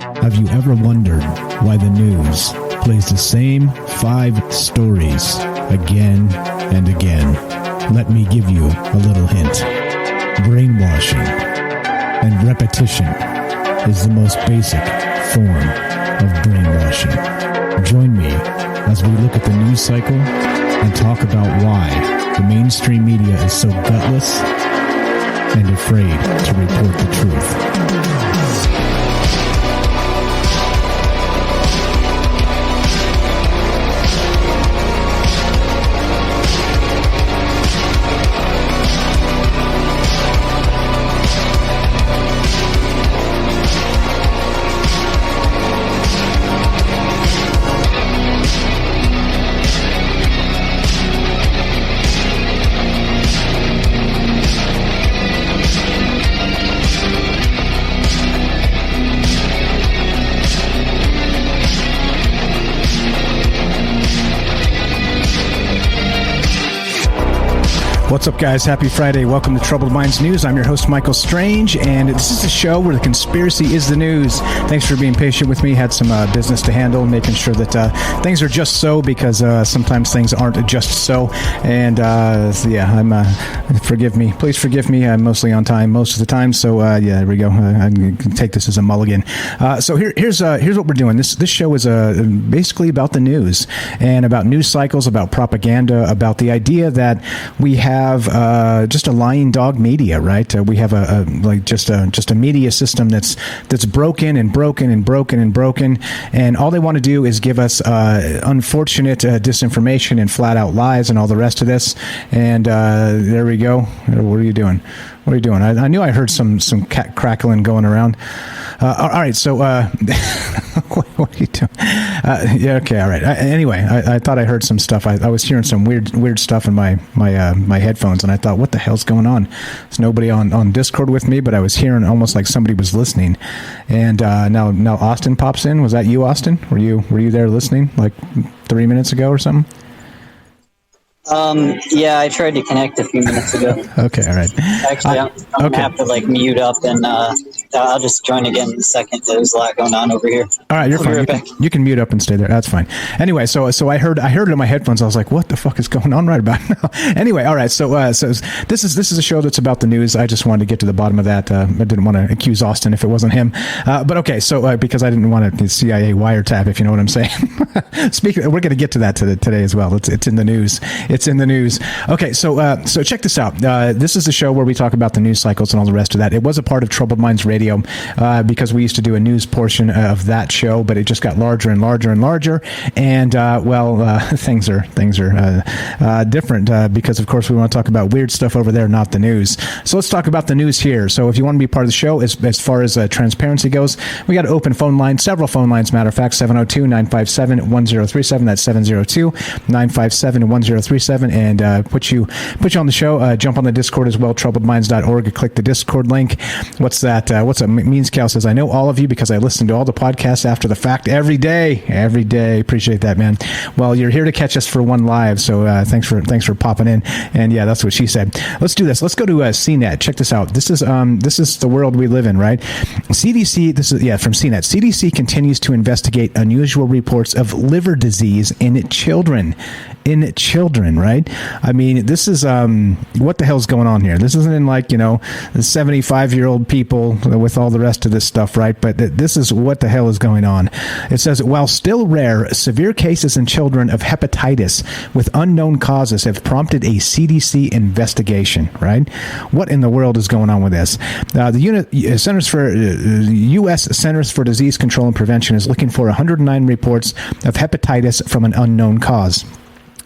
Have you ever wondered why the news plays the same 5 stories again and again? Let me give you a little hint. Brainwashing and repetition is the most basic form of brainwashing. Join me as we look at the news cycle and talk about why the mainstream media is so gutless and afraid to report the truth. What's up, guys? Happy Friday. Welcome to Troubled Minds News. I'm your host, Michael Strange, and this is a show where the conspiracy is the news. Thanks for being patient with me. Had some business to handle, making sure that things are just so, because sometimes things aren't just so. And forgive me. Please forgive me. I'm mostly on time most of the time. So there we go. I can take this as a mulligan. So here's what we're doing. This show is basically about the news and about news cycles, about propaganda, about the idea that we have just a lying dog media, right? We have just a media system that's broken, and all they want to do is give us unfortunate disinformation and flat out lies and all the rest of this. And there we go. What are you doing? What are you doing? I knew I heard some cat crackling going around. All right, so what are you doing? Yeah, okay, all right. Anyway, I thought I heard some stuff. I was hearing some weird stuff in my headphones, and I thought, what the hell's going on? There's nobody on Discord with me, but I was hearing almost like somebody was listening. And now Austin pops in. Was that you, Austin? Were you there listening like 3 minutes ago or something? Yeah, I tried to connect a few minutes ago. Okay, all right. Actually, I'm gonna have to mute up, and I'll just join again in a second. There's a lot going on over here. All right, you're fine. You can mute up and stay there. That's fine. Anyway, so I heard it in my headphones. I was like, what the fuck is going on right about now? Anyway, all right. So this is a show that's about the news. I just wanted to get to the bottom of that. I didn't want to accuse Austin if it wasn't him. But okay, so because I didn't want a CIA wiretap, if you know what I'm saying. Speaking, we're going to get to that today as well. It's in the news. It's in the news. Okay, so check this out. This is the show where we talk about the news cycles and all the rest of that. It was a part of Troubled Minds Radio because we used to do a news portion of that show, but it just got larger and larger and larger. And things are different because, of course, we want to talk about weird stuff over there, not the news. So let's talk about the news here. So if you want to be part of the show, as far as transparency goes, we got an open phone line, several phone lines, matter of fact, 702-957-1037. That's 702-957-1037. And put you on the show. Jump on the Discord as well, troubledminds.org. Click the Discord link. What's that? What's that? Means Cal says, I know all of you because I listen to all the podcasts after the fact every day. Every day. Appreciate that, man. Well, you're here to catch us for one live, so thanks for popping in. And yeah, that's what she said. Let's do this. Let's go to CNET. Check this out. This is the world we live in, right? CDC. This is from CNET. CDC continues to investigate unusual reports of liver disease in children. Right? I mean, this is what the hell's going on here? This isn't in the 75-year-old people with all the rest of this stuff, right? But this is what the hell is going on. It says, while still rare, severe cases in children of hepatitis with unknown causes have prompted a CDC investigation, right? What in the world is going on with this? The U.S. Centers for Disease Control and Prevention is looking for 109 reports of hepatitis from an unknown cause.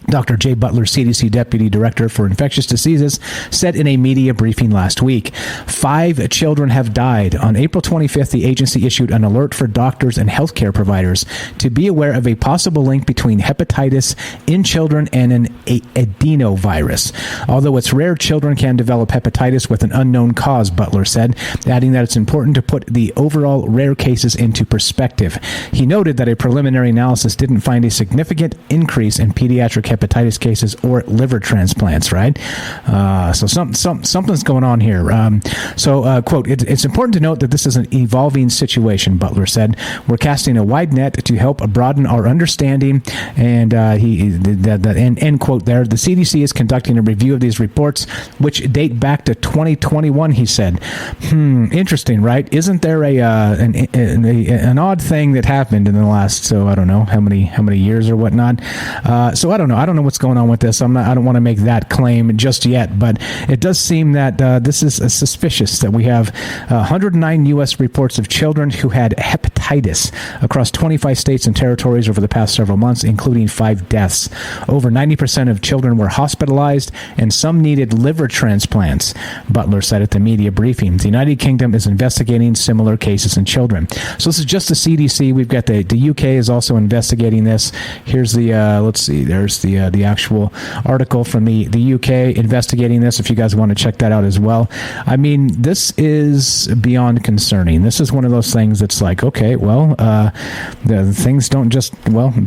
Dr. Jay Butler, CDC Deputy Director for Infectious Diseases, said in a media briefing last week. 5 children have died. On April 25th, the agency issued an alert for doctors and healthcare providers to be aware of a possible link between hepatitis in children and an adenovirus. Although it's rare, children can develop hepatitis with an unknown cause, Butler said, adding that it's important to put the overall rare cases into perspective. He noted that a preliminary analysis didn't find a significant increase in pediatric hepatitis cases or liver transplants, right? So something's going on here. Quote, it's important to note that this is an evolving situation, Butler said. We're casting a wide net to help broaden our understanding. And end quote there. The CDC is conducting a review of these reports, which date back to 2021, he said. Interesting, right? Isn't there an odd thing that happened in the last, so I don't know how many years or whatnot. So I don't know what's going on with this. I don't want to make that claim just yet, but it does seem that this is suspicious that we have 109 U.S. reports of children who had hepatitis across 25 states and territories over the past several months, including 5 deaths. Over 90% of children were hospitalized, and some needed liver transplants, Butler said at the media briefing. The United Kingdom is investigating similar cases in children. So this is just the CDC. We've got the UK is also investigating this. Here's the let's see. There's the actual article from the UK investigating this. If you guys want to check that out as well. I mean, this is beyond concerning. This is one of those things that's like, okay, well, the things don't just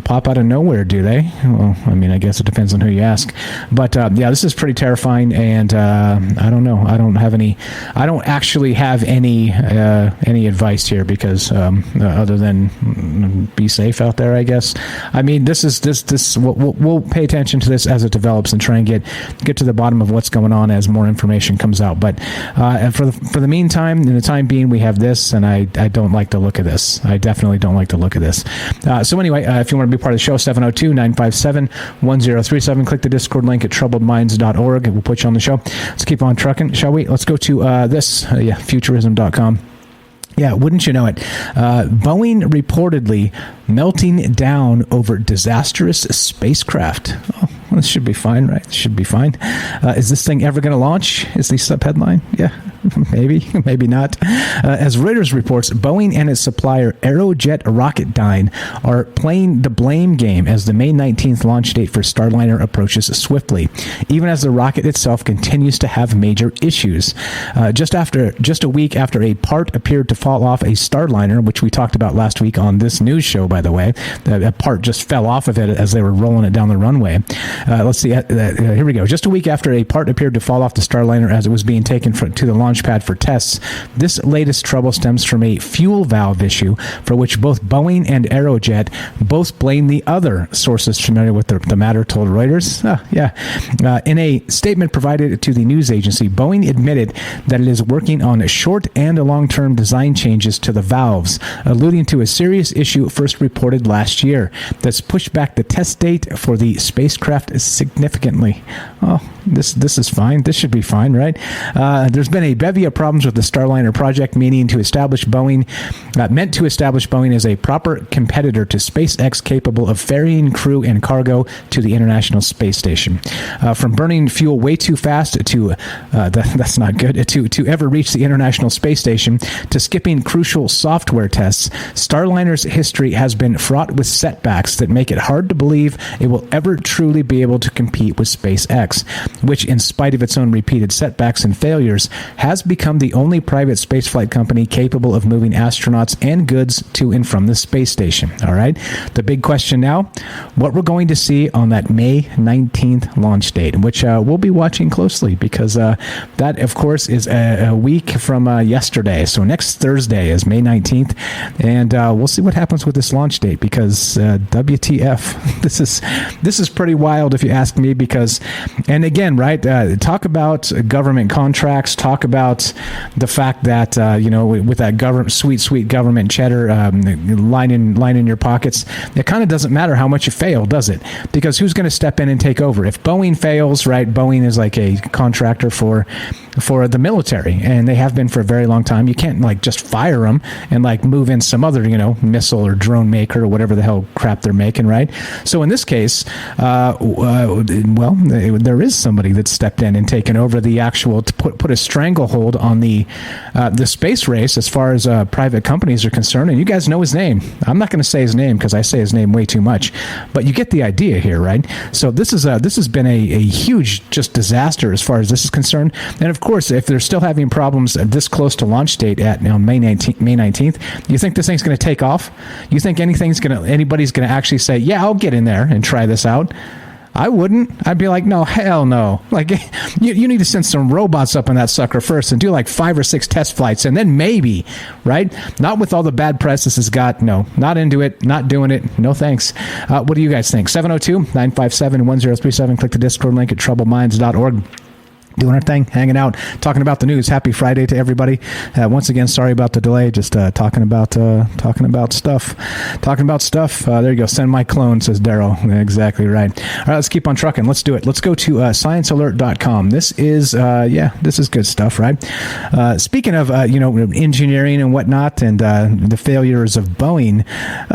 pop out of nowhere, do they? Well, I mean, I guess it depends on who you ask. But yeah, this is pretty terrifying, and I don't know. I don't actually have any advice here because other than be safe out there, I guess. I mean, this we'll pay attention to this as it develops and try and get to the bottom of what's going on as more information comes out. But for the meantime, in the time being, we have this, and I don't like the look of this. I definitely don't like the look of this. So anyway, if you want to be part of the show, 702-957-1037. Click the Discord link at troubledminds.org. We'll put you on the show. Let's keep on trucking, shall we? Let's go to futurism.com. Yeah, wouldn't you know it? Boeing reportedly melting down over disastrous spacecraft. Oh, well, this should be fine, right? This should be fine. Is this thing ever going to launch? Is the sub-headline? Yeah, maybe, maybe not. As Reuters reports, Boeing and its supplier Aerojet Rocketdyne are playing the blame game as the May 19th launch date for Starliner approaches swiftly, even as the rocket itself continues to have major issues. Just a week after a part appeared to fall off a Starliner, which we talked about last week on this news show, by the way, a part just fell off of it as they were rolling it down the runway. Let's see. Here we go. Just a week after a part appeared to fall off the Starliner as it was being taken to the launch pad for tests, this latest trouble stems from a fuel valve issue for which both Boeing and Aerojet both blame the other. Sources familiar with the matter told Reuters. In a statement provided to the news agency, Boeing admitted that it is working on short and long-term design changes to the valves, alluding to a serious issue first reported last year that's pushed back the test date for the spacecraft significantly. Oh, this is fine. This should be fine, right? There's been a bevy of problems with the Starliner project, meant to establish Boeing as a proper competitor to SpaceX, capable of ferrying crew and cargo to the International Space Station. From burning fuel way too fast to that's not good to ever reach the International Space Station, to skipping crucial software tests, Starliner's history has been fraught with setbacks that make it hard to believe it will ever truly be able to compete with SpaceX, which, in spite of its own repeated setbacks and failures, has become the only private spaceflight company capable of moving astronauts and goods to and from the space station. All right. The big question now, what we're going to see on that May 19th launch date, which we'll be watching closely because that, of course, is a week from yesterday. So next Thursday is May 19th, and we'll see what happens with this launch date because WTF, this is pretty wild if you ask me, because, and again, right, talk about government contracts, talk about the fact that, with that sweet government cheddar lining your pockets, it kind of doesn't matter how much you fail, does it? Because who's going to step in and take over? If Boeing fails, right, Boeing is like a contractor for the military, and they have been for a very long time. You can't just fire them and move in some other, missile or drone maker or whatever the hell crap they're making, right? So in this case, there is somebody that stepped in and taken over the actual, to put a stranglehold on the space race as far as private companies are concerned. And you guys know his name. I'm not going to say his name because I say his name way too much, but you get the idea here, right? So this has been a huge just disaster as far as this is concerned. And of course, if they're still having problems this close to launch date at May 19th, you think this thing's going to take off? You think anybody's going to actually say, yeah, I'll get in there and try this out? I wouldn't. I'd be like, no, hell no. Like, you need to send some robots up on that sucker first and do like 5 or 6 test flights, and then maybe, right? Not with all the bad press this has got. No, not into it, not doing it. No thanks. What do you guys think? 702-957-1037. Click the Discord link at troubledminds.org. Doing our thing, hanging out, talking about the news. Happy Friday to everybody. Once again, sorry about the delay. Just talking about stuff. There you go. Send my clone, says Daryl. Exactly right. All right, let's keep on trucking. Let's do it. Let's go to sciencealert.com. This is good stuff, right? Speaking of engineering and whatnot, and the failures of Boeing,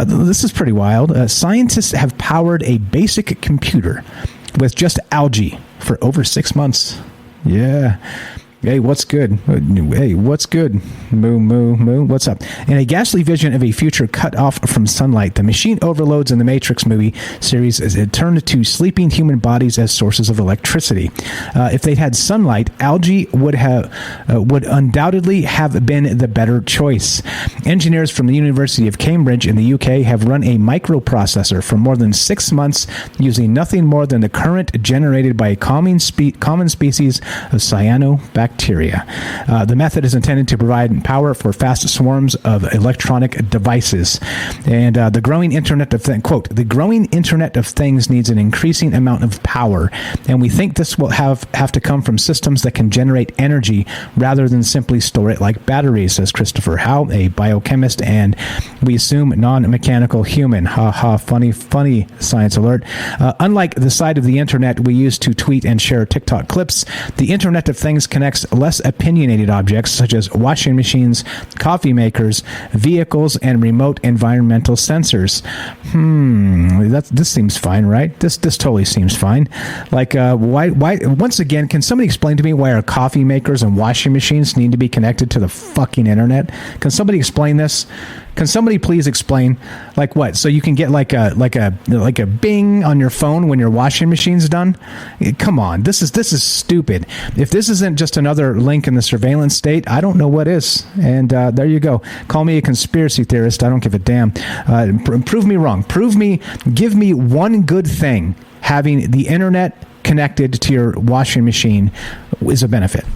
this is pretty wild. Scientists have powered a basic computer with just algae for over 6 months. Yeah. Hey, what's good? Hey, what's good? Moo, moo, moo. What's up? In a ghastly vision of a future cut off from sunlight, the machine overloads in the Matrix movie series as it turned to sleeping human bodies as sources of electricity. If they'd had sunlight, algae would undoubtedly have been the better choice. Engineers from the University of Cambridge in the UK have run a microprocessor for more than 6 months using nothing more than the current generated by a common species of cyanobacteria. The method is intended to provide power for fast swarms of electronic devices. And the growing Internet of Things, quote, the growing Internet of Things needs an increasing amount of power, and we think this will have to come from systems that can generate energy rather than simply store it like batteries, says Christopher Howe, a biochemist and we assume non-mechanical human. Ha ha, funny science alert. Unlike the side of the Internet we use to tweet and share TikTok clips, the Internet of Things connects less opinionated objects such as washing machines, coffee makers, vehicles, and remote environmental sensors. This seems fine, right? This totally seems fine. Like, why? Once again, can somebody explain to me why our coffee makers and washing machines need to be connected to the fucking internet? Can somebody explain this? Can somebody please explain, like what? So you can get like a bing on your phone when your washing machine's done? Come on, this is stupid. If this isn't just another link in the surveillance state, I don't know what is. And there you go. Call me a conspiracy theorist. I don't give a damn. Prove me wrong. Give me one good thing having the internet connected to your washing machine is a benefit.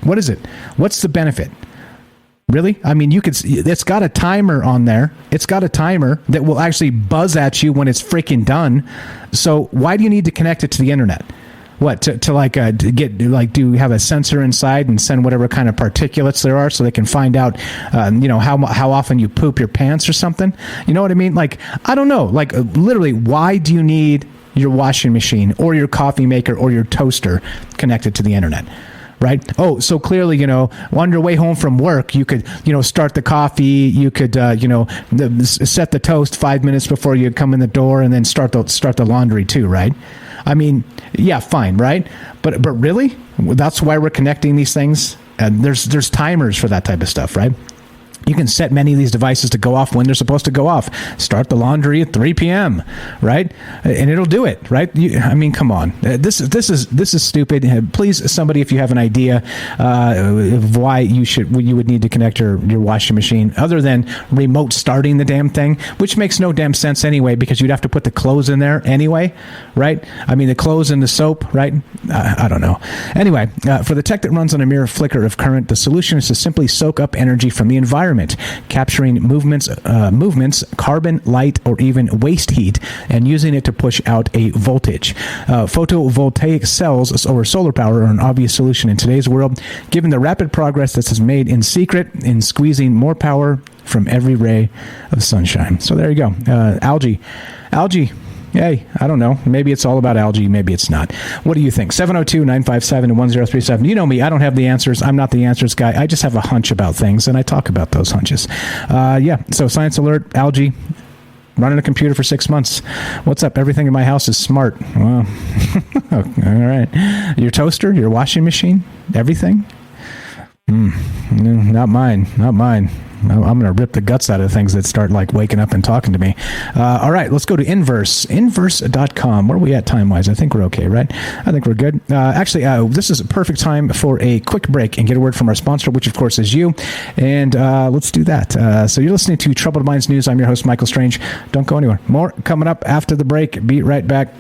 What is it? What's the benefit? Really? I mean, it's got a timer on there. It's got a timer that will actually buzz at you when it's freaking done. So why do you need to connect it to the internet? What, to do you have a sensor inside and send whatever kind of particulates there are so they can find out, how often you poop your pants or something? You know what I mean? Like, I don't know. Like, literally, why do you need your washing machine or your coffee maker or your toaster connected to the internet? Right? Oh, so clearly, on your way home from work, you could, start the coffee, you could, set the toast 5 minutes before you come in the door and then start the laundry too, right? I mean, yeah, fine, right? But really? That's why we're connecting these things? And there's timers for that type of stuff, right? You can set many of these devices to go off when they're supposed to go off. Start the laundry at 3 p.m., right? And it'll do it, right? I mean, come on. This is stupid. Please, somebody, if you have an idea of why you would need to connect your washing machine, other than remote starting the damn thing, which makes no damn sense anyway, because you'd have to put the clothes in there anyway, right? I mean, the clothes and the soap, right? I don't know. Anyway, for the tech that runs on a mere flicker of current, the solution is to simply soak up energy from the environment, capturing movements, carbon, light, or even waste heat, and using it to push out a voltage. Photovoltaic cells or solar power are an obvious solution in today's world, given the rapid progress this has made in secret in squeezing more power from every ray of sunshine. So there you go. Algae. Hey, I don't know. Maybe it's all about algae. Maybe it's not. What do you think? 702-957-1037. You know me. I don't have the answers. I'm not the answers guy. I just have a hunch about things, and I talk about those hunches. So science alert, algae, running a computer for 6 months. What's up? Everything in my house is smart. Well, all right. Your toaster, your washing machine, everything? Not mine. I'm going to rip the guts out of things that start waking up and talking to me. All right, let's go to Inverse. Inverse.com. Where are we at time-wise? I think we're okay, right? I think we're good. Actually, this is a perfect time for a quick break and get a word from our sponsor, which, of course, is you. And let's do that. So you're listening to Troubled Minds News. I'm your host, Michael Strange. Don't go anywhere. More coming up after the break. Be right back.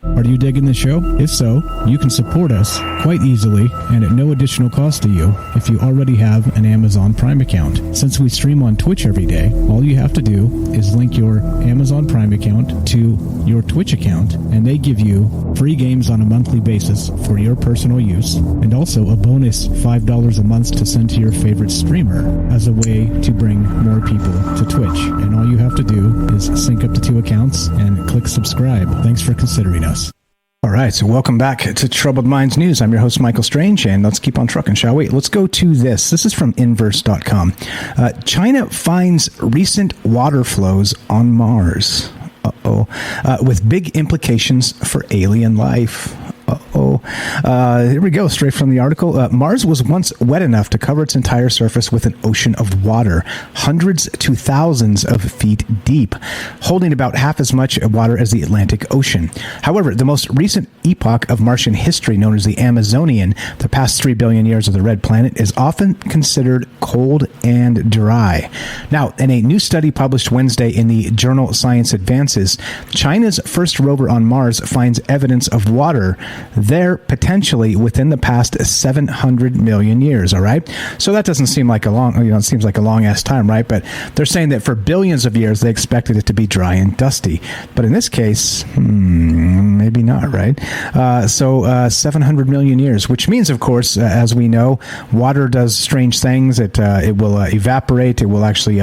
Are you digging the show? If so, you can support us quite easily and at no additional cost to you if you already have an Amazon Prime account. Since we stream on Twitch every day, all you have to do is link your Amazon Prime account to your Twitch account, and they give you free games on a monthly basis for your personal use, and also a bonus $5 a month to send to your favorite streamer as a way to bring more people to Twitch. And all you have to do is sync up the two accounts and click subscribe. Thanks for considering us. All right, so welcome back to Troubled Minds News. I'm your host, Michael Strange, and let's keep on trucking, shall we? Let's go to this. This is from Inverse.com. China finds recent water flows on Mars. With big implications for alien life. Here we go, straight from the article. Mars was once wet enough to cover its entire surface with an ocean of water, hundreds to thousands of feet deep, holding about half as much water as the Atlantic Ocean. However, the most recent epoch of Martian history, known as the Amazonian, the past 3 billion years of the red planet, is often considered cold and dry. Now, in a new study published Wednesday in the journal Science Advances, China's first rover on Mars finds evidence of water there potentially within the past 700 million years. All right, so that doesn't seem like a long, it seems like a long ass time, right? But they're saying that for billions of years they expected it to be dry and dusty, but in this case, maybe not, right? So 700 million years, which means, of course, as we know, water does strange things. It will evaporate. It will actually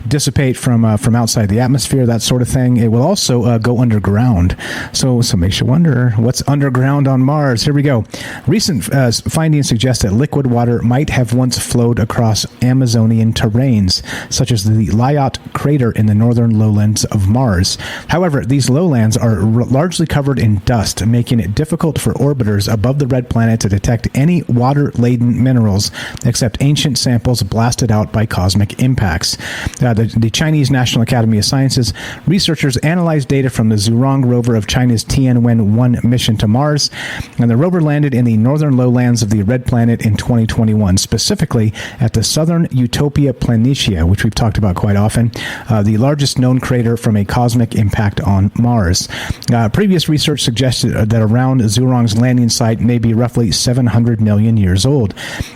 dissipate from outside the atmosphere, that sort of thing. It will also go underground. So makes you wonder what's underground on Mars. Here we go. Recent findings suggest that liquid water might have once flowed across Amazonian terrains, such as the Lyot crater in the northern lowlands of Mars. However, these lowlands are largely covered in dust, making it difficult for orbiters above the red planet to detect any water-laden minerals except ancient samples blasted out by cosmic impacts. The Chinese National Academy of Sciences researchers analyzed data from the Zhurong rover of China's Tianwen-1 mission to Mars, and the rover landed in the northern lowlands of the red planet in 2021, specifically at the southern Utopia Planitia, which we've talked about quite often, the largest known crater from a cosmic impact on Mars. Previous research suggested that around Zhurong's landing site may be roughly 700 million years old.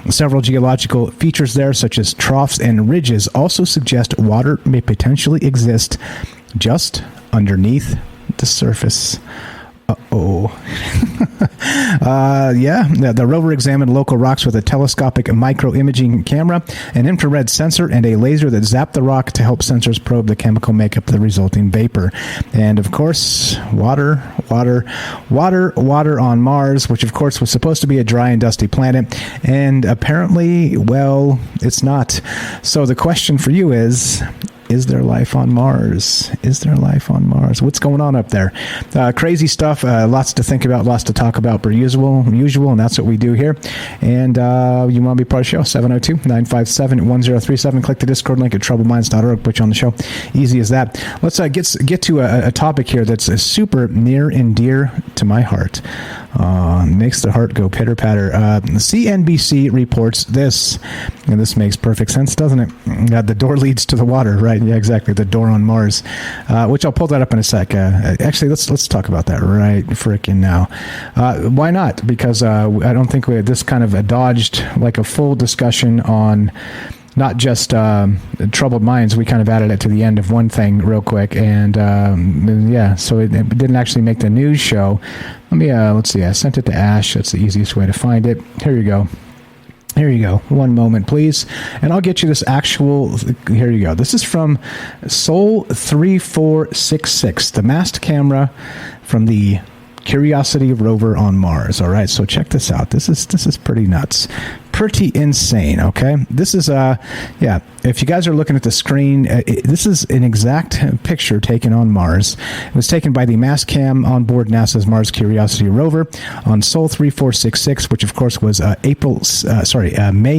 Several geological features there, such as troughs and ridges, also suggest water may potentially exist just underneath the surface. The rover examined local rocks with a telescopic micro-imaging camera, an infrared sensor, and a laser that zapped the rock to help sensors probe the chemical makeup of the resulting vapor. And, of course, water on Mars, which, of course, was supposed to be a dry and dusty planet. And apparently, well, it's not. So the question for you is there life on Mars? Is there life on Mars? What's going on up there? Crazy stuff. Lots to think about, lots to talk about per usual, and that's what we do here. And you want to be part of the show? 702-957-1037. Click the Discord link at troubledminds.org. Put you on the show. Easy as that. Let's get to a topic here that's super near and dear to my heart. Makes the heart go pitter-patter. CNBC reports this, and this makes perfect sense, doesn't it? The door leads to the water, right? Yeah, exactly. The door on Mars, which I'll pull that up in a sec. Actually, let's talk about that right frickin' now. Why not? Because I don't think we had this kind of dodged like a full discussion on not just Troubled Minds. We kind of added it to the end of one thing real quick, and so it didn't actually make the news show. Let's see. I sent it to Ash. That's the easiest way to find it. Here you go. One moment, please. And I'll get you this actual... Here you go. This is from Sol 3466, the mast camera from the Curiosity rover on Mars. All right, so check this out. This is pretty nuts. Pretty insane, okay? This is, if you guys are looking at the screen, this is an exact picture taken on Mars. It was taken by the mast cam on board NASA's Mars Curiosity rover on Sol 3466, which of course was May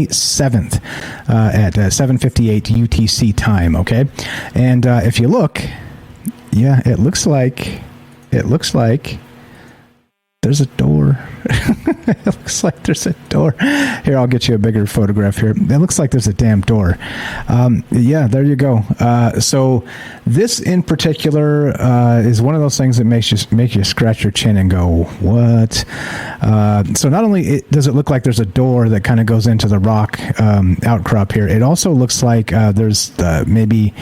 7th at 7:58 UTC time, okay? And if you look, it looks like There's a door. It looks like there's a door. Here, I'll get you a bigger photograph here. It looks like there's a damn door. Yeah, there you go. So this in particular is one of those things that make you scratch your chin and go, what? So not only does it look like there's a door that kind of goes into the rock outcrop here, it also looks like there's maybe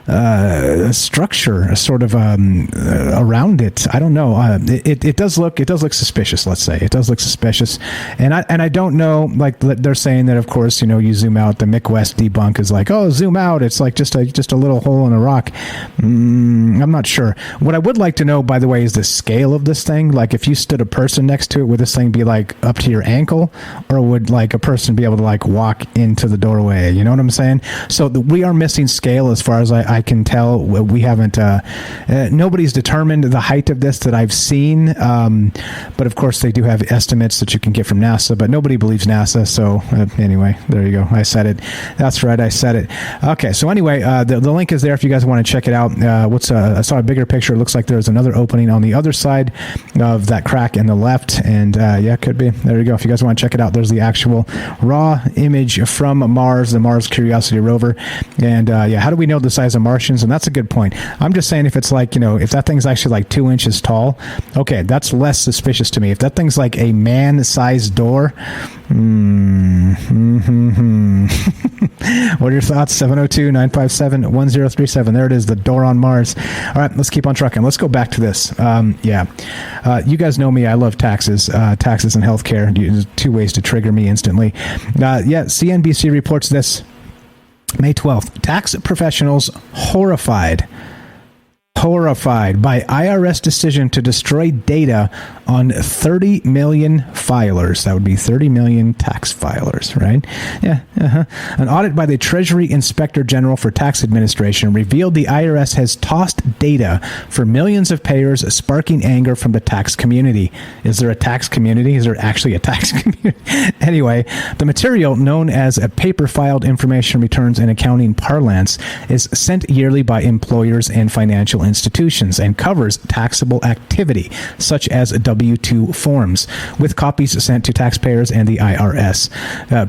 a structure, a sort of around it. I don't know. It does look suspicious. Let's say it does look suspicious, and I don't know. Like they're saying that, of course, you zoom out. The Mick West debunk is like, oh, zoom out. It's like just a little hole in a rock. I'm not sure. What I would like to know, by the way, is the scale of this thing. Like if you stood a person next to it, would this thing be like up to your ankle, or would like a person be able to like walk into the doorway? You know what I'm saying? So we are missing scale as far as I can tell. We haven't nobody's determined the height of this that I've seen, but of course they do have estimates that you can get from NASA, but nobody believes NASA. So anyway, there you go. I said it. That's right, I said it. Okay, so anyway, the link is there if you guys want to check it out. I saw a bigger picture. It looks like there's another opening on the other side of that crack in the left, and yeah, it could be. There you go. If you guys want to check it out, there's the actual raw image from Mars, the Mars Curiosity rover. And yeah, how do we know the size of Martians? And that's a good point. I'm just saying, if it's like, if that thing's actually like 2 inches tall, okay, that's less suspicious to me. If that thing's like a man-sized door, what are your thoughts? 702-957-1037. There it is, the door on Mars. All right, let's keep on trucking. Let's go back to this. You guys know me. I love taxes and healthcare. There's 2 ways to trigger me instantly. CNBC reports this May 12th. Tax professionals horrified by IRS decision to destroy data on 30 million filers. That would be 30 million tax filers, right? Yeah. An audit by the Treasury Inspector General for Tax Administration revealed the IRS has tossed data for millions of payers, sparking anger from the tax community. Is there a tax community? Is there actually a tax community? Anyway, the material, known as a paper-filed information returns in accounting parlance, is sent yearly by employers and financial institutions and covers taxable activity, such as W-2 forms, with copies sent to taxpayers and the IRS.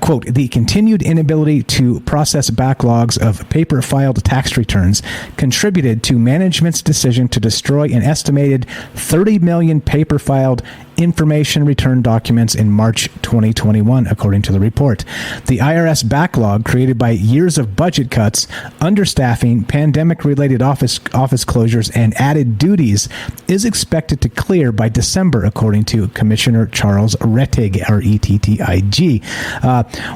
Quote, the continued inability to process backlogs of paper-filed tax returns contributed to management's decision to destroy an estimated 30 million paper-filed information return documents in March 2021, according to the report. The IRS backlog, created by years of budget cuts, understaffing, pandemic-related office closures, and added duties, is expected to clear by December, according to Commissioner Charles Rettig, R-E-T-T-I-G.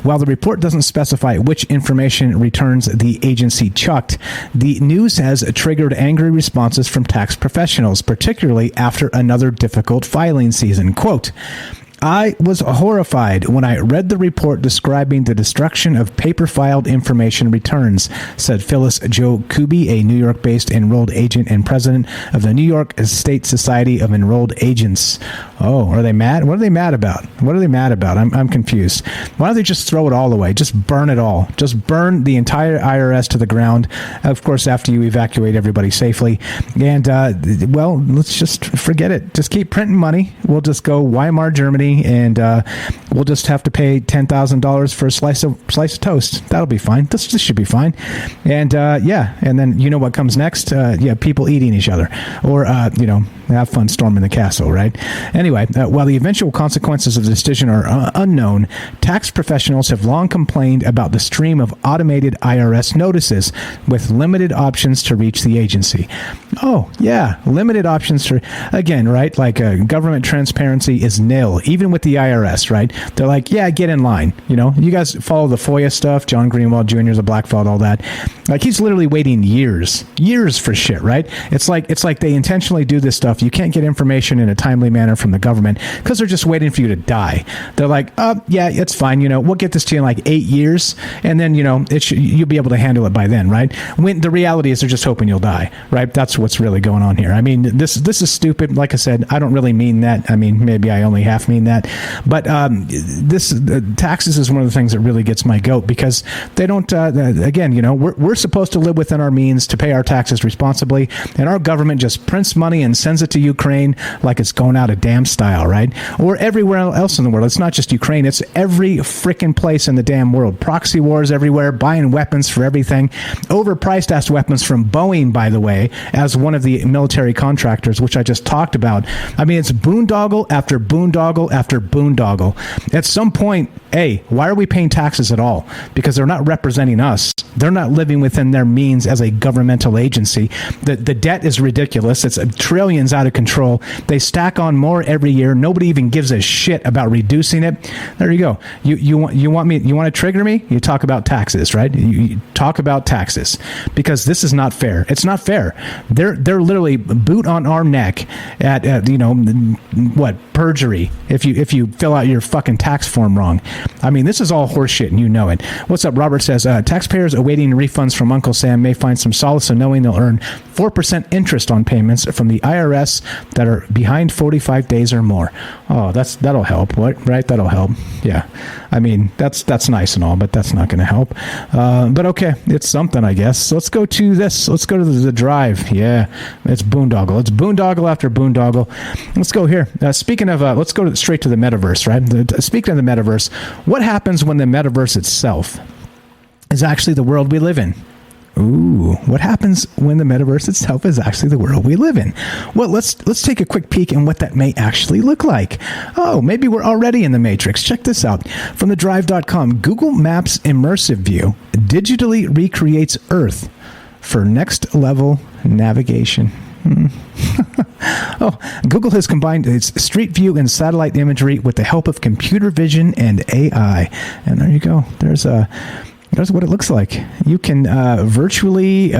While the report doesn't specify which information returns the agency chucked, the news has triggered angry responses from tax professionals, particularly after another difficult filing season. Quote, I was horrified when I read the report describing the destruction of paper-filed information returns, said Phyllis Jo Kuby, a New York-based enrolled agent and president of the New York State Society of Enrolled Agents. Oh, are they mad? What are they mad about? I'm confused. Why don't they just throw it all away? Just burn it all. Just burn the entire IRS to the ground, of course, after you evacuate everybody safely. And, well, let's just forget it. Just keep printing money. We'll just go Weimar, Germany, and we'll just have to pay $10,000 for a slice of toast. That'll be fine. This should be fine. And yeah, and then you know what comes next? Yeah, people eating each other, or have fun storming the castle, right? Anyway, while the eventual consequences of the decision are unknown, tax professionals have long complained about the stream of automated IRS notices with limited options to reach the agency. Oh, yeah, limited options for, again, right? Like government transparency is nil, even with the IRS, right? They're like, yeah, get in line. You guys follow the FOIA stuff. John Greenwald Jr. is a blackfelt, all that. Like, he's literally waiting years for shit, right? It's like they intentionally do this stuff. You can't get information in a timely manner from the government because they're just waiting for you to die. They're like, yeah, it's fine. We'll get this to you in like 8 years, and then you'll be able to handle it by then, right? When the reality is they're just hoping you'll die, right? That's what's really going on here. I mean, this is stupid. Like I said, I don't really mean that. I mean, maybe I only half mean that. that. But this taxes is one of the things that really gets my goat, because they don't, again, we're supposed to live within our means to pay our taxes responsibly, and our government just prints money and sends it to Ukraine like it's going out of damn style, right? Or everywhere else in the world. It's not just Ukraine, it's every freaking place in the damn world. Proxy wars everywhere, buying weapons for everything. Overpriced ass weapons from Boeing, by the way, as one of the military contractors, which I just talked about. I mean, it's boondoggle after boondoggle after boondoggle. At some point, hey, why are we paying taxes at all? Because they're not representing us. They're not living within their means as a governmental agency. The debt is ridiculous. It's trillions out of control. They stack on more every year. Nobody even gives a shit about reducing it. There you go. You want to trigger me? You talk about taxes, right? You talk about taxes, because this is not fair. It's not fair. They're literally boot on our neck at perjury if you fill out your fucking tax form wrong. I mean, this is all horseshit, and you know it. What's up? Robert says, taxpayers awaiting refunds from Uncle Sam may find some solace in knowing they'll earn 4% interest on payments from the IRS that are behind 45 days or more. Oh, that'll help. What? Right? That'll help. Yeah. I mean, that's nice and all, but that's not going to help. But okay, it's something, I guess. So let's go to this. Let's go to the drive. Yeah, it's boondoggle. It's boondoggle after boondoggle. Let's go here. Speaking of, let's go straight to the metaverse, right? Speaking of the metaverse, what happens when the metaverse itself is actually the world we live in? Ooh, what happens when the metaverse itself is actually the world we live in? Well, let's take a quick peek at what that may actually look like. Oh, maybe we're already in the Matrix. Check this out. From thedrive.com, Google Maps Immersive View digitally recreates Earth for next level navigation. Oh, Google has combined its Street View and satellite imagery with the help of computer vision and AI. And there you go. There's what it looks like. You can virtually,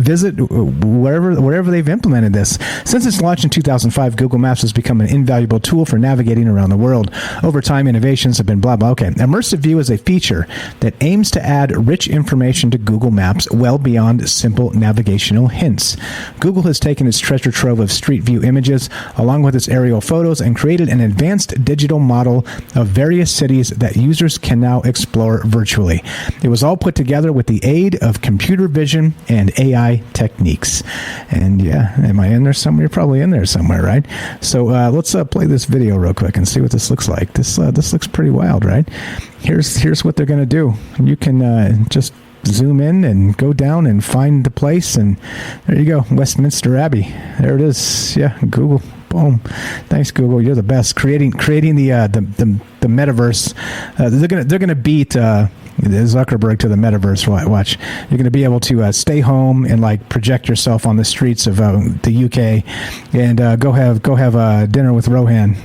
visit wherever they've implemented this. Since its launch in 2005, Google Maps has become an invaluable tool for navigating around the world. Over time, innovations have been blah, blah. Okay. Immersive View is a feature that aims to add rich information to Google Maps well beyond simple navigational hints. Google has taken its treasure trove of Street View images, along with its aerial photos, and created an advanced digital model of various cities that users can now explore virtually. It was all put together with the aid of computer vision and AI techniques. And yeah, am I in there somewhere? You're probably in there somewhere, right? So let's play this video real quick and see what this looks like. This looks pretty wild, right? Here's what they're going to do. You can just zoom in and go down and find the place, and there you go, Westminster Abbey. There it is. Yeah, Google. Boom. Thanks, Google. You're the best. Creating the metaverse. They're gonna beat Zuckerberg to the metaverse. Watch. You're gonna be able to stay home and like project yourself on the streets of the UK and go have dinner with Rohan.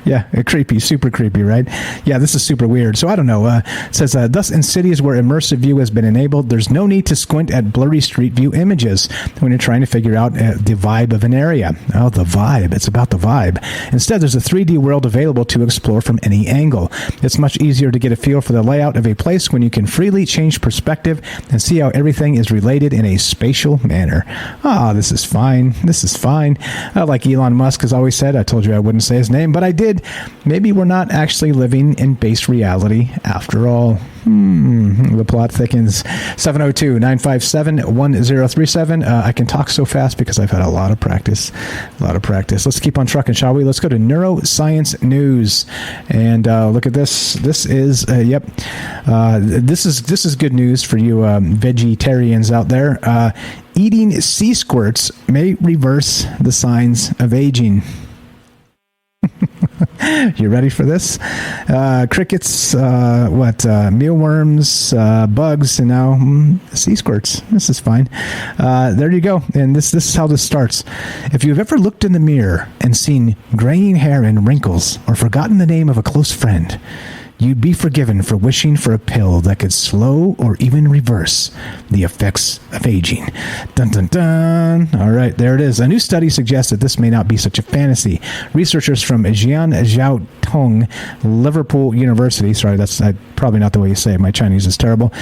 Yeah, creepy, super creepy, right? Yeah, this is super weird. So I don't know. It says, thus in cities where immersive view has been enabled, there's no need to squint at blurry street view images when you're trying to figure out the vibe of an area. Oh, the vibe. It's about the vibe. Instead, there's a 3D world available to explore from any angle. It's much easier to get a feel for the layout of a place when you can freely change perspective and see how everything is related in a spatial manner. Ah, this is fine. This is fine. Like Elon Musk has always said, I told you I wouldn't say his name, but I did. Maybe we're not actually living in base reality after all. The plot thickens. 702-957-1037. I can talk so fast because I've had a lot of practice. Let's keep on trucking, shall we? Let's go to neuroscience news and look at this. This is this is good news for you vegetarians out there. Eating sea squirts may reverse the signs of aging. You ready for this? Crickets, mealworms, bugs, and now sea squirts. This is fine. There you go. And this is how this starts. If you've ever looked in the mirror and seen graying hair and wrinkles or forgotten the name of a close friend, you'd be forgiven for wishing for a pill that could slow or even reverse the effects of aging. Dun dun dun. All right, there it is. A new study suggests that this may not be such a fantasy. Researchers from Jiaotong Liverpool University, sorry, that's probably not the way you say it. My Chinese is terrible.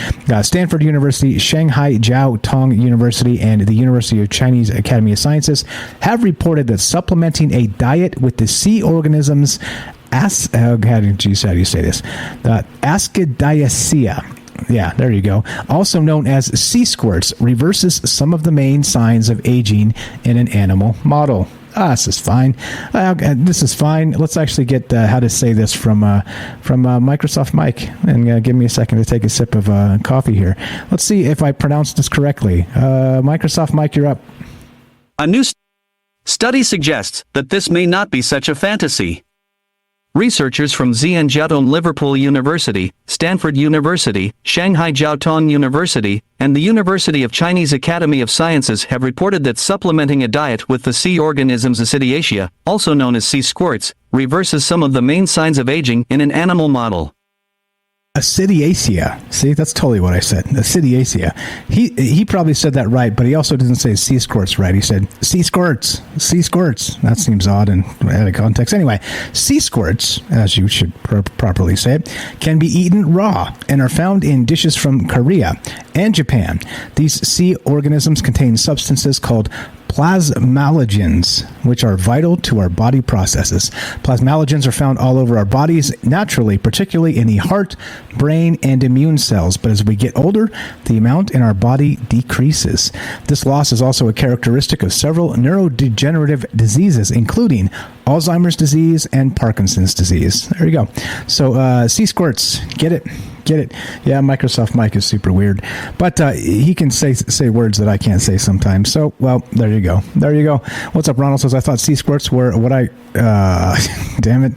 Stanford University, Shanghai Jiaotong University, and the University of Chinese Academy of Sciences have reported that supplementing a diet with the sea organisms how do you say this? Ascodiacea. Yeah, there you go. Also known as sea squirts, reverses some of the main signs of aging in an animal model. This is fine. This is fine. Let's actually get how to say this from Microsoft Mike, and give me a second to take a sip of coffee here. Let's see if I pronounced this correctly. Microsoft Mike, you're up. A new study suggests that this may not be such a fantasy. Researchers from Jiaotong Liverpool University, Stanford University, Shanghai Jiaotong University, and the University of Chinese Academy of Sciences have reported that supplementing a diet with the sea organisms Ascidiacea, also known as sea squirts, reverses some of the main signs of aging in an animal model. Ascidiacea. See, that's totally what I said. Ascidiacea. He probably said that right, but he also didn't say sea squirts right. He said sea squirts. Sea squirts. That seems odd and out of context. Anyway, sea squirts, as you should properly say it, can be eaten raw and are found in dishes from Korea and Japan. These sea organisms contain substances called plasmalogens, which are vital to our body processes. Plasmalogens are found all over our bodies naturally, particularly in the heart, brain, and immune cells. But as we get older, the amount in our body decreases. This loss is also a characteristic of several neurodegenerative diseases, including Alzheimer's disease and Parkinson's disease. There you go. So, sea squirts, get it? Get it? Yeah, Microsoft Mike is super weird, but he can say words that I can't say sometimes. So, well, there you go. There you go. What's up, Ronald says, I thought sea squirts were what I... damn it.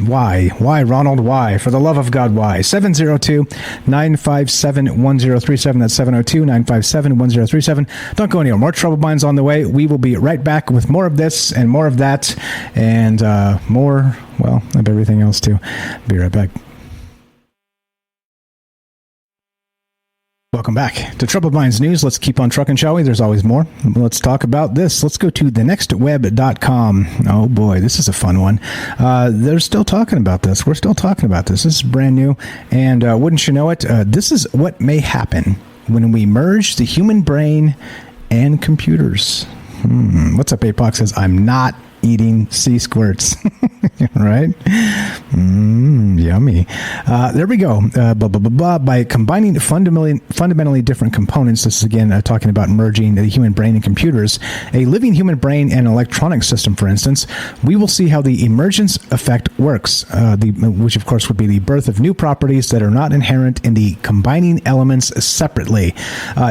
Why? Why, Ronald? Why? For the love of God, why? 702-957-1037. That's 702-957-1037. Don't go anywhere. More Troubled Minds on the way. We will be right back with more of this and more of that and more, well, of everything else, too. Be right back. Welcome back to Troubled Minds News. Let's keep on trucking, shall we? There's always more. Let's talk about this. Let's go to thenextweb.com. Oh boy, this is a fun one. They're still talking about this. We're still talking about this. This is brand new. And wouldn't you know it, this is what may happen when we merge the human brain and computers. What's up, APOC says, I'm not eating sea squirts. Right? Yummy. There we go. By combining fundamentally different components, this is again talking about merging the human brain and computers, a living human brain and electronic system, for instance, we will see how the emergence effect works, which of course would be the birth of new properties that are not inherent in the combining elements separately.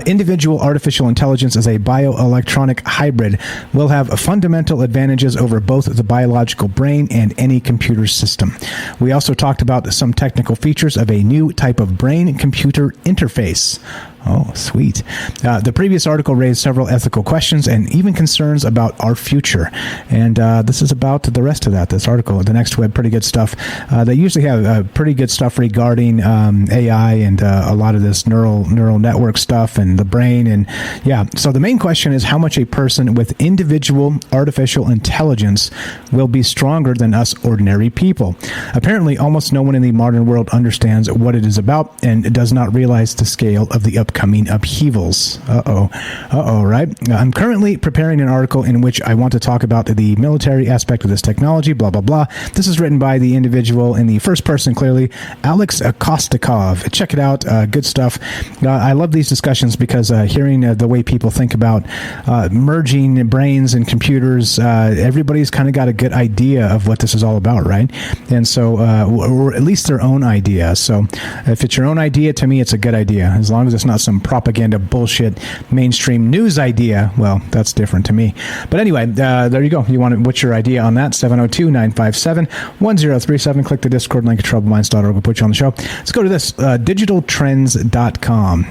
Individual artificial intelligence as a bioelectronic hybrid will have fundamental advantages over both the biological brain and any computer system. We also talked about some technical features of a new type of brain-computer interface. Oh, sweet. The previous article raised several ethical questions and even concerns about our future. And this is about the rest of that, this article. The Next Web, pretty good stuff. They usually have pretty good stuff regarding AI and a lot of this neural network stuff and the brain. And yeah, so the main question is how much a person with individual artificial intelligence will be stronger than us ordinary people. Apparently, almost no one in the modern world understands what it is about and does not realize the scale of the upcoming upheavals. Right? I'm currently preparing an article in which I want to talk about the military aspect of this technology, blah, blah, blah. This is written by the individual in the first person, clearly, Alex Kostakov. Check it out. Good stuff. I love these discussions because hearing the way people think about merging brains and computers, everybody's kind of got a good idea of what this is all about, right? And so, or at least their own idea. So if it's your own idea, to me, it's a good idea, as long as it's not some propaganda bullshit mainstream news idea. Well, that's different to me. But anyway, there you go. What's your idea on that? 702-957-1037. Click the Discord link at troubledminds.org. We'll put you on the show. Let's go to this, digitaltrends.com.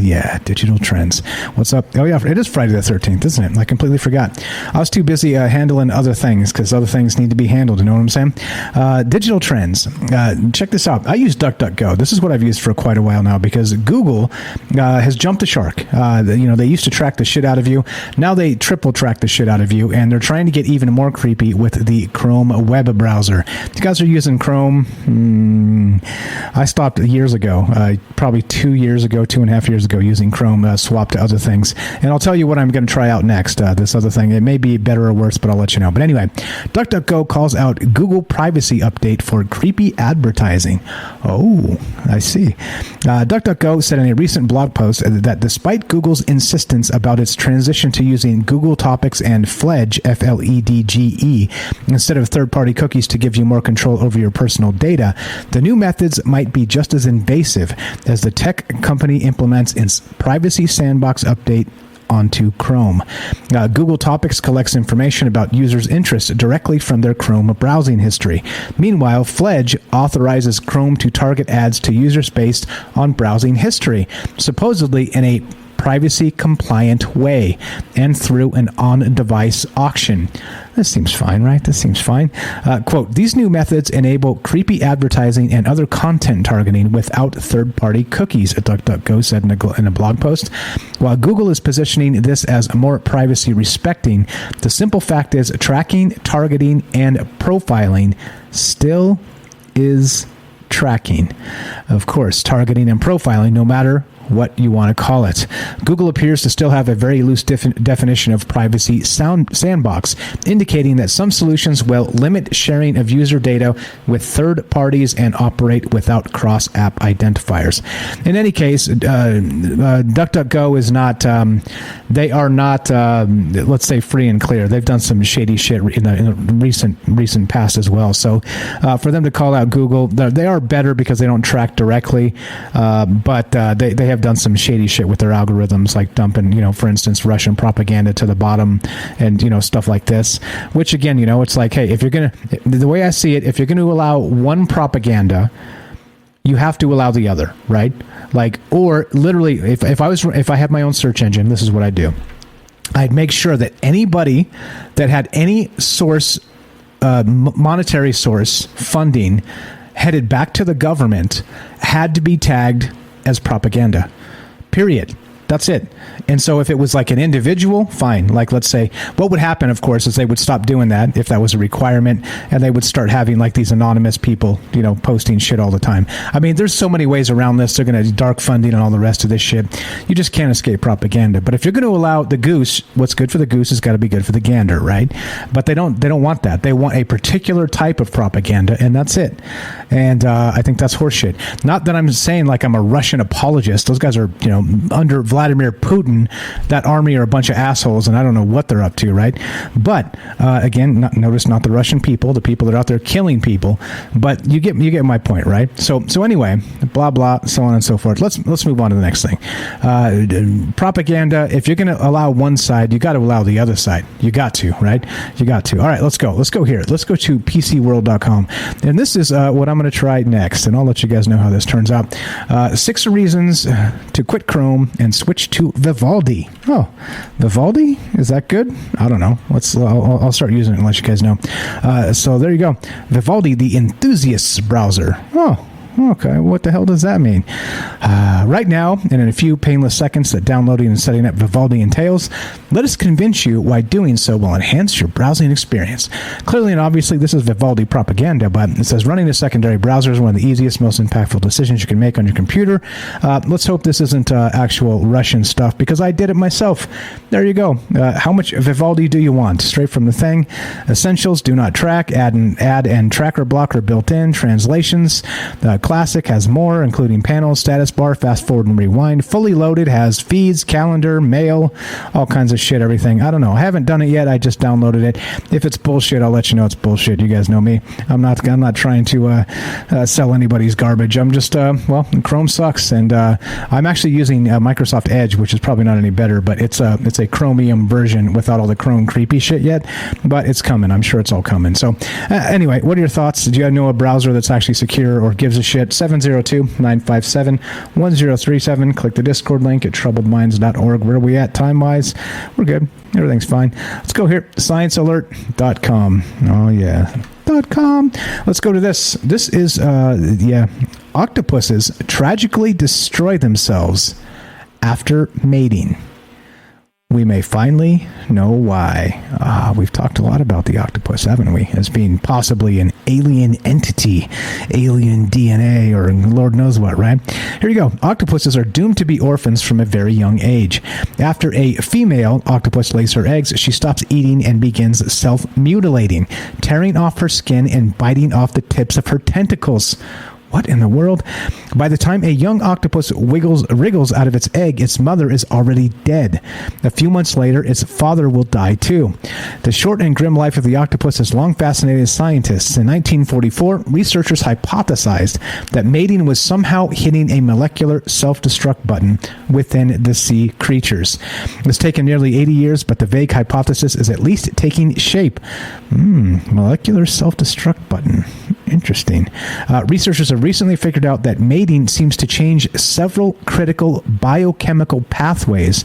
Yeah, digital trends. What's up? Oh, yeah, it is Friday the 13th, isn't it? I completely forgot. I was too busy handling other things because other things need to be handled. You know what I'm saying? Digital trends. Check this out. I use Duckduckgo. This is what I've used for quite a while now because Google has jumped the shark. They used to track the shit out of you. Now they triple track the shit out of you, and they're trying to get even more creepy with the Chrome web browser. If you guys are using Chrome, I stopped years ago, probably 2 years ago, 2.5 years ago, using Chrome, swapped to other things. And I'll tell you what I'm going to try out next, this other thing. It may be better or worse, but I'll let you know. But anyway, DuckDuckGo calls out Google privacy update for creepy advertising. Oh, I see. DuckDuckGo said in a recent blog post that despite Google's insistence about its transition to using Google Topics and Fledge, F-L-E-D-G-E, instead of third-party cookies to give you more control over your personal data, the new methods might be just as invasive as the tech company implements its privacy sandbox update onto Chrome. Google Topics collects information about users' interests directly from their Chrome browsing history. Meanwhile, Fledge authorizes Chrome to target ads to users based on browsing history, supposedly in a privacy-compliant way and through an on-device auction. This seems fine, right? This seems fine. Quote, these new methods enable creepy advertising and other content targeting without third-party cookies, DuckDuckGo said in a blog post. While Google is positioning this as more privacy-respecting, the simple fact is tracking, targeting, and profiling still is tracking. Of course, targeting and profiling, no matter what you want to call it. Google appears to still have a very loose definition of privacy sandbox, indicating that some solutions will limit sharing of user data with third parties and operate without cross-app identifiers. In any case, DuckDuckGo is not, they are not, let's say, free and clear. They've done some shady shit in the recent past as well. So for them to call out Google, they are better because they don't track directly, but they have done some shady shit with their algorithms, like dumping, for instance, Russian propaganda to the bottom and, stuff like this, which again, it's like, hey, if you're going to, the way I see it, if you're going to allow one propaganda, you have to allow the other, right? Like, or literally, if I had my own search engine, this is what I'd do. I'd make sure that anybody that had any source, monetary source funding headed back to the government had to be tagged as propaganda. Period. That's it. And so if it was like an individual, fine. Like, let's say, what would happen, of course, is they would stop doing that if that was a requirement, and they would start having like these anonymous people, posting shit all the time. I mean, there's so many ways around this. They're going to dark funding and all the rest of this shit. You just can't escape propaganda. But if you're going to allow the goose, what's good for the goose has got to be good for the gander, right? But they don't want that. They want a particular type of propaganda, and that's it. And I think that's horseshit. Not that I'm saying like I'm a Russian apologist. Those guys are, under Vladimir Putin, that army are a bunch of assholes, and I don't know what they're up to, right? But again, notice not the Russian people, the people that are out there killing people. But you get my point, right? So anyway, blah blah, so on and so forth. Let's move on to the next thing. Propaganda. If you're going to allow one side, you got to allow the other side. You got to, right? You got to. All right, let's go. Let's go here. Let's go to PCWorld.com, and this is what I'm going to try next, and I'll let you guys know how this turns out. 6 reasons to quit Chrome and switch to Vivaldi. Oh, Vivaldi? Is that good? I don't know. I'll start using it and let you guys know. So there you go. Vivaldi, the enthusiast's browser. Oh, okay. What the hell does that mean? Right now, and in a few painless seconds that downloading and setting up Vivaldi entails, let us convince you why doing so will enhance your browsing experience. Clearly and obviously, this is Vivaldi propaganda, but it says running a secondary browser is one of the easiest, most impactful decisions you can make on your computer. Let's hope this isn't actual Russian stuff, because I did it myself. There you go. How much Vivaldi do you want? Straight from the thing. Essentials: do not track. Add and tracker blocker built in. Translations. Classic has more, including panels, status bar, fast forward and rewind. Fully loaded has feeds, calendar, mail, all kinds of shit, everything. I don't know. I haven't done it yet. I just downloaded it. If it's bullshit, I'll let you know it's bullshit. You guys know me. I'm not trying to sell anybody's garbage. I'm just, Chrome sucks. And I'm actually using Microsoft Edge, which is probably not any better, but it's a Chromium version without all the Chrome creepy shit yet. But it's coming. I'm sure it's all coming. So anyway, what are your thoughts? Do you know a browser that's actually secure or gives a shit? 702-957-1037. Click the Discord link at troubledminds.org. Where are we at time-wise? We're good. Everything's fine. Let's go here. ScienceAlert.com. Oh, yeah. .com. Let's go to this. This is, octopuses tragically destroy themselves after mating. We may finally know why. We've talked a lot about the octopus, haven't we? As being possibly an alien entity, alien DNA, or Lord knows what, right? Here you go. Octopuses are doomed to be orphans from a very young age. After a female octopus lays her eggs, she stops eating and begins self-mutilating, tearing off her skin and biting off the tips of her tentacles. What in the world? By the time a young octopus wriggles out of its egg, its mother is already dead. A few months later, its father will die too. The short and grim life of the octopus has long fascinated scientists. In 1944, researchers hypothesized that mating was somehow hitting a molecular self-destruct button within the sea creatures. It's taken nearly 80 years, but the vague hypothesis is at least taking shape. Molecular self-destruct button. Interesting. Researchers have recently figured out that mating seems to change several critical biochemical pathways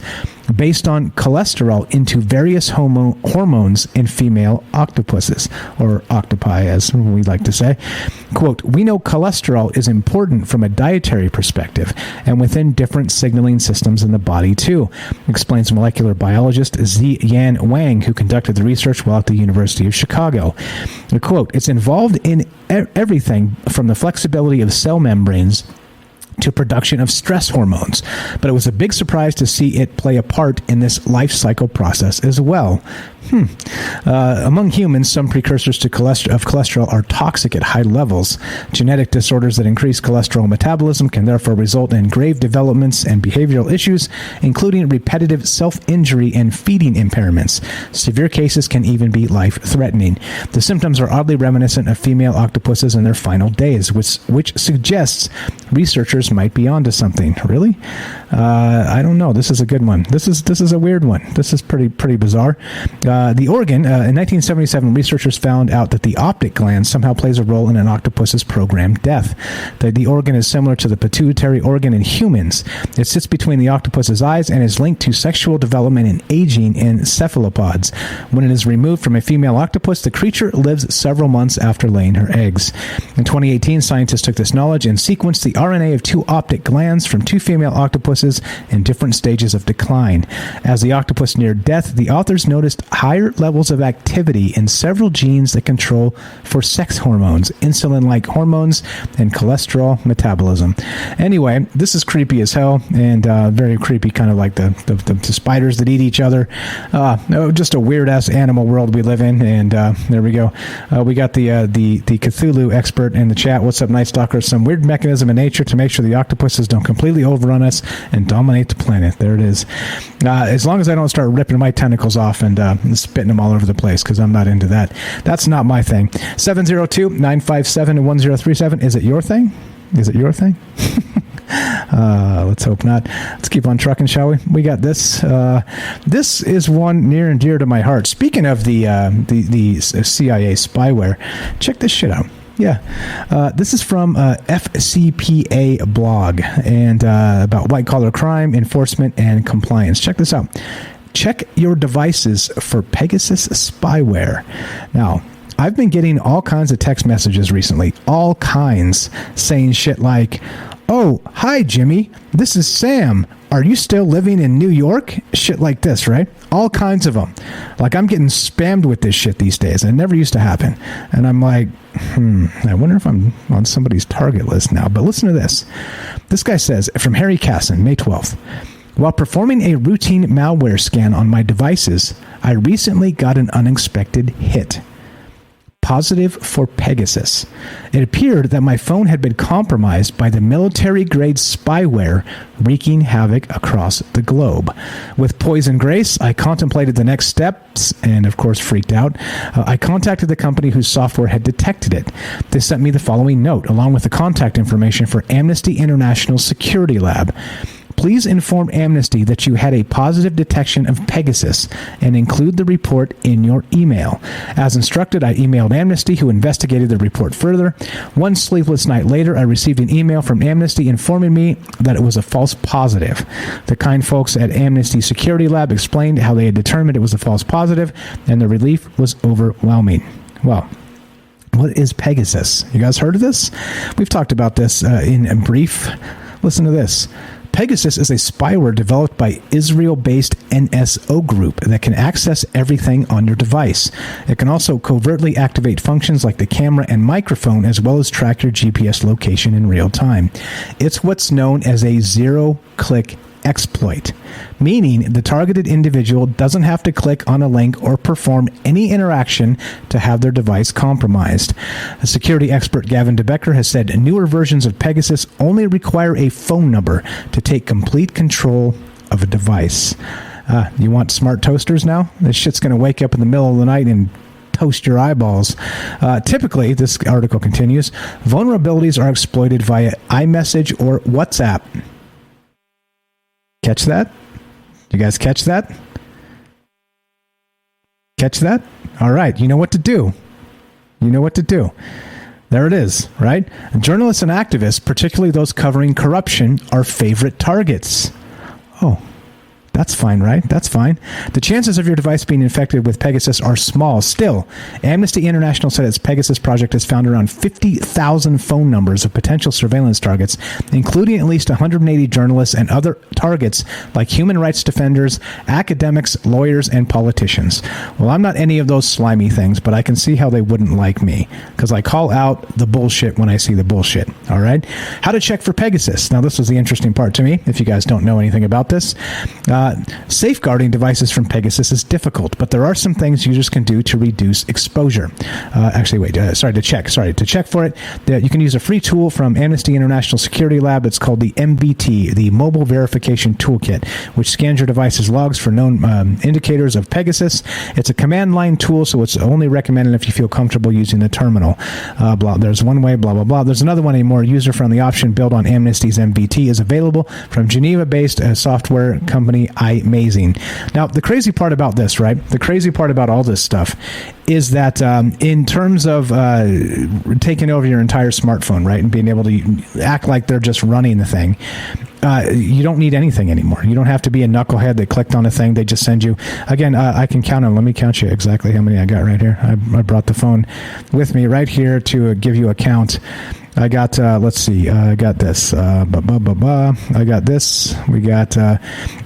based on cholesterol into various hormones in female octopuses, or octopi as we like to say. Quote, we know cholesterol is important from a dietary perspective and within different signaling systems in the body too, explains molecular biologist Ziyan Wang, who conducted the research while at the University of Chicago. The quote, it's involved in everything from the flexibility of cell membranes to production of stress hormones, but it was a big surprise to see it play a part in this life cycle process as well. Among humans, some precursors of cholesterol are toxic at high levels. Genetic disorders that increase cholesterol metabolism can therefore result in grave developments and behavioral issues, including repetitive self-injury and feeding impairments. Severe cases can even be life-threatening. The symptoms are oddly reminiscent of female octopuses in their final days, which suggests researchers might be onto something. Really? I don't know. This is a good one. This is a weird one. This is pretty bizarre. The organ, in 1977, researchers found out that the optic gland somehow plays a role in an octopus's programmed death. The organ is similar to the pituitary organ in humans. It sits between the octopus's eyes and is linked to sexual development and aging in cephalopods. When it is removed from a female octopus, the creature lives several months after laying her eggs. In 2018, scientists took this knowledge and sequenced the RNA of two optic glands from two female octopuses in different stages of decline. As the octopus neared death, the authors noticed higher levels of activity in several genes that control for sex hormones, insulin-like hormones, and cholesterol metabolism. Anyway, this is creepy as hell, and very creepy, kind of like the spiders that eat each other. Just a weird-ass animal world we live in, and there we go. We got the Cthulhu expert in the chat. What's up, Night Stalker? Some weird mechanism in nature to make sure the octopuses don't completely overrun us and dominate the planet. There it is. As long as I don't start ripping my tentacles off and spitting them all over the place, because I'm not into that. That's not my thing. 702-957-1037. Is it your thing? Is it your thing? Let's hope not. Let's keep on trucking, shall we? We got this. This is one near and dear to my heart. Speaking of the CIA spyware, check this shit out. Yeah. This is from FCPA blog and about white-collar crime, enforcement, and compliance. Check this out. Check your devices for Pegasus Spyware. Now, I've been getting all kinds of text messages recently, all kinds, saying shit like, oh, hi, Jimmy, this is Sam. Are you still living in New York? Shit like this, right? All kinds of them. Like, I'm getting spammed with this shit these days. It never used to happen. And I'm like, I wonder if I'm on somebody's target list now. But listen to this. This guy says, from Harry Casson, May 12th, while performing a routine malware scan on my devices, I recently got an unexpected hit. positive for Pegasus. It appeared that my phone had been compromised by the military-grade spyware wreaking havoc across the globe. With poison grace, I contemplated the next steps and, of course, freaked out. I contacted the company whose software had detected it. They sent me the following note, along with the contact information for Amnesty International Security Lab. Please inform Amnesty that you had a positive detection of Pegasus and include the report in your email. As instructed, I emailed Amnesty, who investigated the report further. One sleepless night later, I received an email from Amnesty informing me that it was a false positive. The kind folks at Amnesty Security Lab explained how they had determined it was a false positive, and the relief was overwhelming. Well, what is Pegasus? You guys heard of this? We've talked about this in brief. Listen to this. Pegasus is a spyware developed by Israel-based NSO Group that can access everything on your device. It can also covertly activate functions like the camera and microphone, as well as track your GPS location in real time. It's what's known as a zero-click exploit, meaning the targeted individual doesn't have to click on a link or perform any interaction to have their device compromised. A security expert Gavin DeBecker has said newer versions of Pegasus only require a phone number to take complete control of a device. You want smart toasters now? This shit's going to wake up in the middle of the night and toast your eyeballs. Typically, this article continues, vulnerabilities are exploited via iMessage or WhatsApp. Catch that? You guys catch that? Catch that? All right. You know what to do. You know what to do. There it is, right? Journalists and activists, particularly those covering corruption, are favorite targets. Oh, that's fine, right? That's fine. The chances of your device being infected with Pegasus are small. Still, Amnesty International said its Pegasus project has found around 50,000 phone numbers of potential surveillance targets, including at least 180 journalists and other targets like human rights defenders, academics, lawyers, and politicians. Well, I'm not any of those slimy things, but I can see how they wouldn't like me, because I call out the bullshit when I see the bullshit, all right? How to check for Pegasus. Now, this was the interesting part to me, if you guys don't know anything about this. Safeguarding devices from Pegasus is difficult, but there are some things users can do to reduce exposure. To check for it, you can use a free tool from Amnesty International Security Lab. It's called the MBT, the Mobile Verification Toolkit, which scans your device's logs for known indicators of Pegasus. It's a command line tool, so it's only recommended if you feel comfortable using the terminal. There's one way, blah, blah, blah. There's another one, a more user-friendly option built on Amnesty's MBT is available from Geneva-based software company iMazing. Now, the crazy part about this, right? The crazy part about all this stuff is that in terms of taking over your entire smartphone, right, and being able to act like they're just running the thing, you don't need anything anymore. You don't have to be a knucklehead that clicked on a thing. They just send you. Again, I can count on. Let me count you exactly how many I got right here. I brought the phone with me right here to give you a count. I got, let's see, I got this, I got this, we got,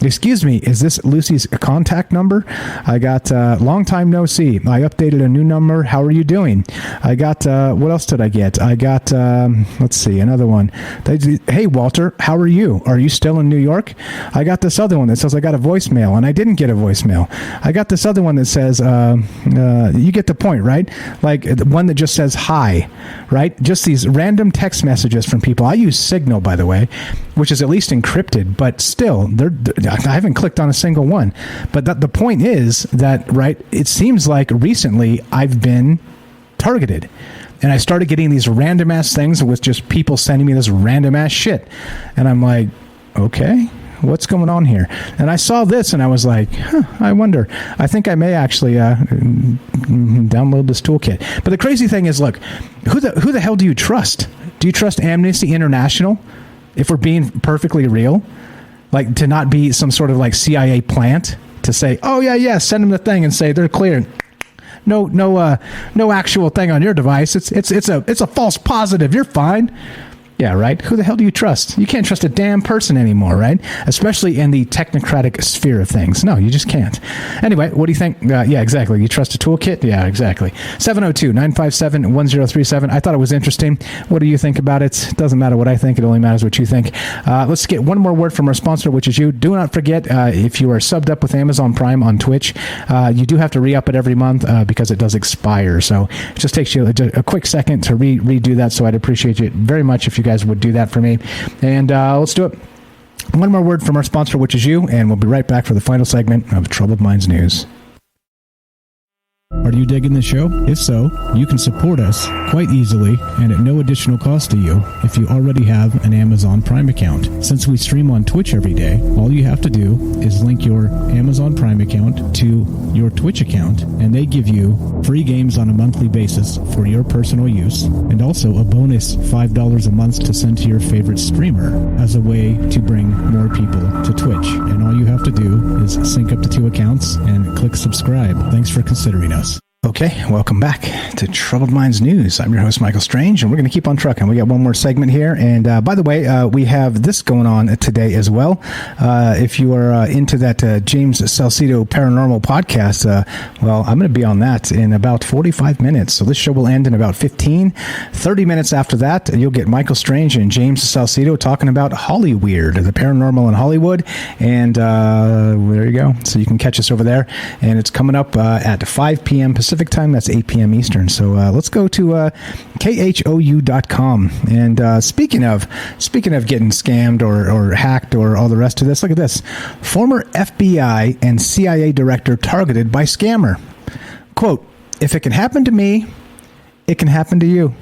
excuse me, is this Lucy's contact number? I got, long time no see. I updated a new number. How are you doing? I got, what else did I get? I got, let's see, another one. Hey, Walter, how are you? Are you still in New York? I got this other one that says I got a voicemail, and I didn't get a voicemail. I got this other one that says, you get the point, right? Like the one that just says hi, right? Just these random text messages from people. I use Signal, by the way, which is at least encrypted, but still, I haven't clicked on a single one. But the point is that, right, it seems like recently I've been targeted. And I started getting these random ass things with just people sending me this random ass shit. And I'm like, okay, what's going on here? And I saw this and I was like, I wonder. I think I may actually download this toolkit. But the crazy thing is, look, who the hell do you trust? Do you trust Amnesty International? If we're being perfectly real, like to not be some sort of like CIA plant to say, oh yeah, send them the thing and say they're clear. No actual thing on your device. It's a false positive. You're fine. Yeah, right? Who the hell do you trust? You can't trust a damn person anymore, right? Especially in the technocratic sphere of things. No, you just can't. Anyway, what do you think? Yeah, exactly. You trust a toolkit? Yeah, exactly. 702-957-1037. I thought it was interesting. What do you think about it? It doesn't matter what I think. It only matters what you think. Let's get one more word from our sponsor, which is you. Do not forget, if you are subbed up with Amazon Prime on Twitch, you do have to re-up it every month because it does expire. So it just takes you a quick second to redo that. So I'd appreciate it very much if you guys would do that for me. And let's do it. One more word from our sponsor, which is you, and we'll be right back for the final segment of Troubled Minds News. Are you digging the show? If so, you can support us quite easily and at no additional cost to you if you already have an Amazon Prime account. Since we stream on Twitch every day, all you have to do is link your Amazon Prime account to your Twitch account, and they give you free games on a monthly basis for your personal use, and also a bonus $5 a month to send to your favorite streamer as a way to bring more people to Twitch. And all you have to do is sync up to 2 accounts and click subscribe. Thanks for considering us. Okay, welcome back to Troubled Minds News. I'm your host, Michael Strange, and we're going to keep on trucking. We got one more segment here, and by the way, we have this going on today as well. If you are into that James Salcedo Paranormal podcast, well, I'm going to be on that in about 45 minutes. So this show will end in about 30 minutes after that. You'll get Michael Strange and James Salcedo talking about Hollyweird, the paranormal in Hollywood, and there you go. So you can catch us over there, and it's coming up at 5 p.m. Pacific time. That's 8 p.m. Eastern. So let's go to khou.com. And speaking of getting scammed or hacked or all the rest of this, look at this. Former FBI and CIA director targeted by scammer. Quote, "If it can happen to me, it can happen to you."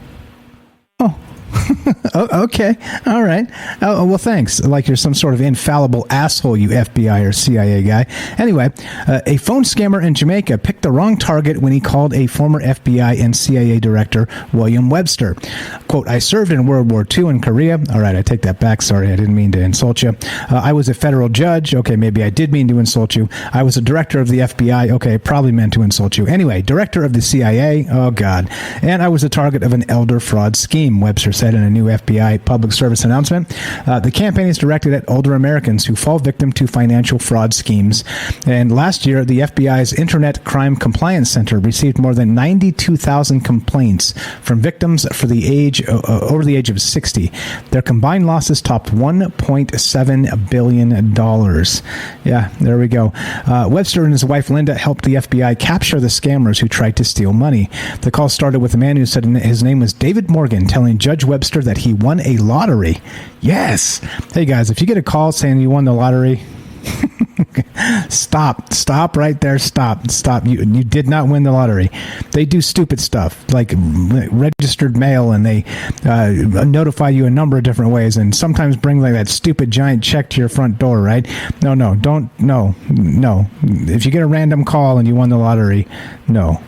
Oh. Okay. All right. Oh, well, thanks. Like you're some sort of infallible asshole, you FBI or CIA guy. Anyway, a phone scammer in Jamaica picked the wrong target when he called a former FBI and CIA director, William Webster. Quote, "I served in World War II in Korea." All right, I take that back. Sorry, I didn't mean to insult you. "I was a federal judge." Okay, maybe I did mean to insult you. "I was a director of the FBI." Okay, probably meant to insult you. Anyway, director of the CIA. Oh, God. "And I was a target of an elder fraud scheme," Webster said in a new FBI public service announcement. The campaign is directed at older Americans who fall victim to financial fraud schemes. And last year, the FBI's Internet Crime Compliance Center received more than 92,000 complaints from victims over the age of 60. Their combined losses topped $1.7 billion. Yeah, there we go. Webster and his wife Linda helped the FBI capture the scammers who tried to steal money. The call started with a man who said his name was David Morgan, telling Judge Webster that he won a lottery. Yes. Hey guys, if you get a call saying you won the lottery, stop right there. Stop. You did not win the lottery. They do stupid stuff like registered mail, and they notify you a number of different ways, and sometimes bring like that stupid giant check to your front door, right? No. If you get a random call and you won the lottery, no.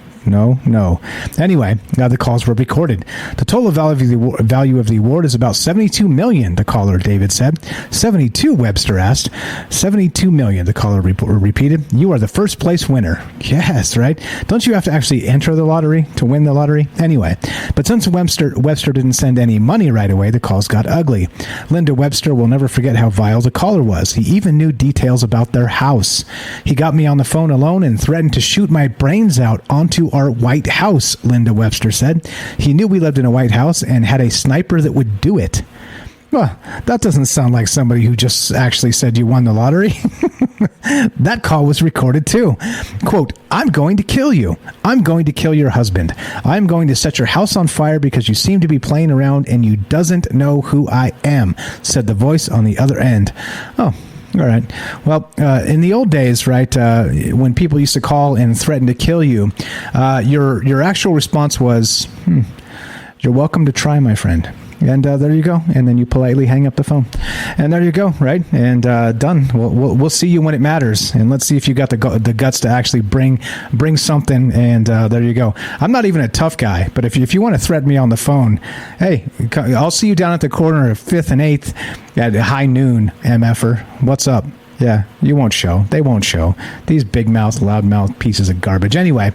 Anyway, now the calls were recorded. The total value of the award is about $72 million, the caller, David said. 72, Webster asked. 72 million, the caller repeated. "You are the first place winner." Yes, right? Don't you have to actually enter the lottery to win the lottery? Anyway, but since Webster didn't send any money right away, the calls got ugly. Linda Webster will never forget how vile the caller was. He even knew details about their house. "He got me on the phone alone and threatened to shoot my brains out onto our White House," Linda Webster said. "He knew we lived in a White House and had a sniper that would do it." Well, that doesn't sound like somebody who just actually said you won the lottery. That call was recorded too. Quote, "I'm going to kill you. I'm going to kill your husband. I'm going to set your house on fire because you seem to be playing around and you doesn't know who I am," said the voice on the other end. Oh. All right. Well, in the old days, right, when people used to call and threaten to kill you, your actual response was, "You're welcome to try, my friend." And there you go. And then you politely hang up the phone. And there you go, right? And done. We'll see you when it matters. And let's see if you got the guts to actually bring something. And there you go. I'm not even a tough guy, but if you want to threaten me on the phone, hey, I'll see you down at the corner of 5th and 8th at high noon, MFer. What's up? Yeah, you won't show. They won't show. These big mouth, loud mouth pieces of garbage. Anyway,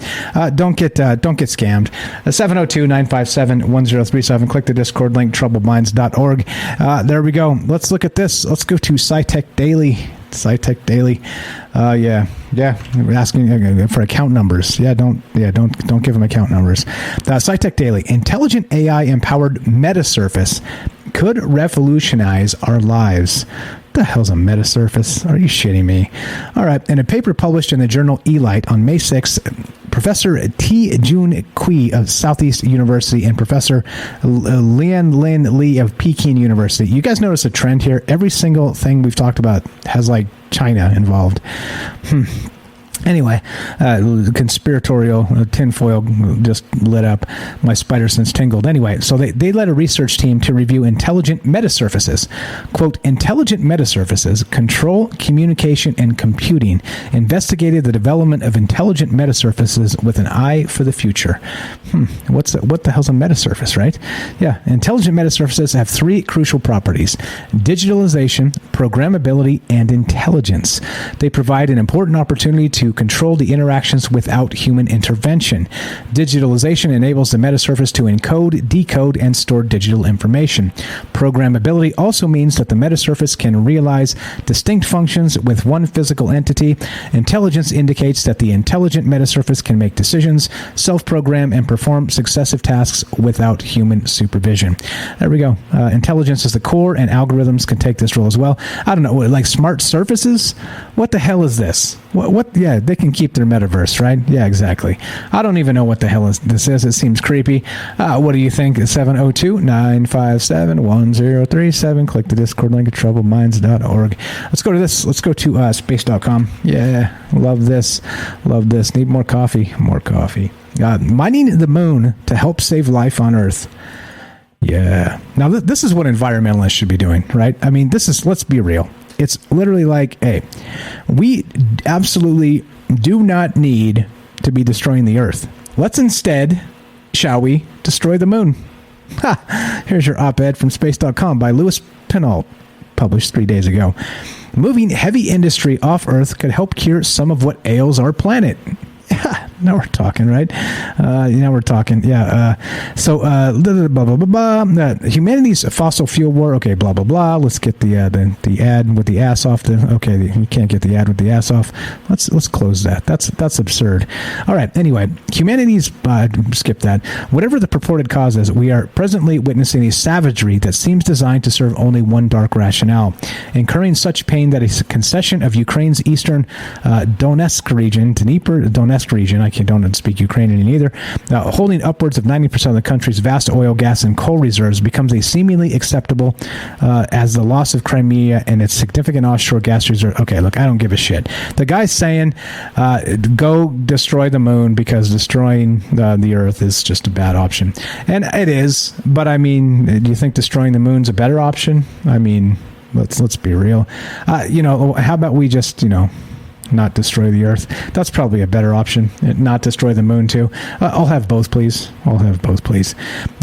don't get scammed. 702-957-1037. Click the Discord link, troubledminds.org. There we go. Let's look at this. Let's go to SciTech Daily. SciTech Daily. Yeah. We're asking for account numbers. Don't give them account numbers. SciTech Daily. Intelligent AI empowered metasurface could revolutionize our lives. What the hell's a metasurface? Are you shitting me? All right. In a paper published in the journal eLight on May 6th, Professor T. Jun Kui of Southeast University and Professor Lian Lin Li of Peking University. You guys notice a trend here? Every single thing we've talked about has China involved. Anyway, conspiratorial tinfoil just lit up. My spider sense tingled. Anyway, so they led a research team to review intelligent metasurfaces. Quote, intelligent metasurfaces control communication and computing, investigated the development of intelligent metasurfaces with an eye for the future. What the hell's a metasurface, right? Yeah, intelligent metasurfaces have three crucial properties: digitalization, programmability, and intelligence. They provide an important opportunity to control the interactions without human intervention. Digitalization enables the metasurface to encode, decode, and store digital information. Programmability also means that the metasurface can realize distinct functions with one physical entity. Intelligence indicates that the intelligent metasurface can make decisions, self-program, and perform successive tasks without human supervision. There we go. Intelligence is the core, and algorithms can take this role as well. I don't know, like smart surfaces? What the hell is this? What? Yeah, they can keep their metaverse, right? Yeah, exactly. I don't even know what the hell this is. It seems creepy. What do you think? 702-957-1037. Click the Discord link at troubledminds.org. Let's go to this. Let's go to space.com. Yeah, love this. Love this. Need more coffee. More coffee. Mining the moon to help save life on Earth. Yeah. Now, this is what environmentalists should be doing, right? I mean, let's be real. It's literally like, hey, we absolutely do not need to be destroying the Earth. Let's instead, shall we, destroy the moon? Here's your op-ed from space.com by Louis Pinault, published 3 days ago. Moving heavy industry off Earth could help cure some of what ails our planet. Now we're talking, right? Now we're talking. Yeah. So, blah, blah, blah, blah. Humanity's fossil fuel war. Okay, blah, blah, blah. Let's get the ad with the ass off. Okay, you can't get the ad with the ass off. Let's close that. That's absurd. All right. Anyway, humanity's, skip that. Whatever the purported cause is, we are presently witnessing a savagery that seems designed to serve only one dark rationale, incurring such pain that a concession of Ukraine's eastern Donetsk region, Donetsk region, I don't speak Ukrainian either, holding upwards of 90% of the country's vast oil, gas, and coal reserves becomes a seemingly acceptable as the loss of Crimea and its significant offshore gas reserve. Okay, look, I don't give a shit. The guy's saying, go destroy the moon because destroying the Earth is just a bad option. And it is, but I mean, do you think destroying the moon's a better option? I mean, let's be real. How about we just, not destroy the Earth? That's probably a better option. Not destroy the moon too. I'll have both, please. Found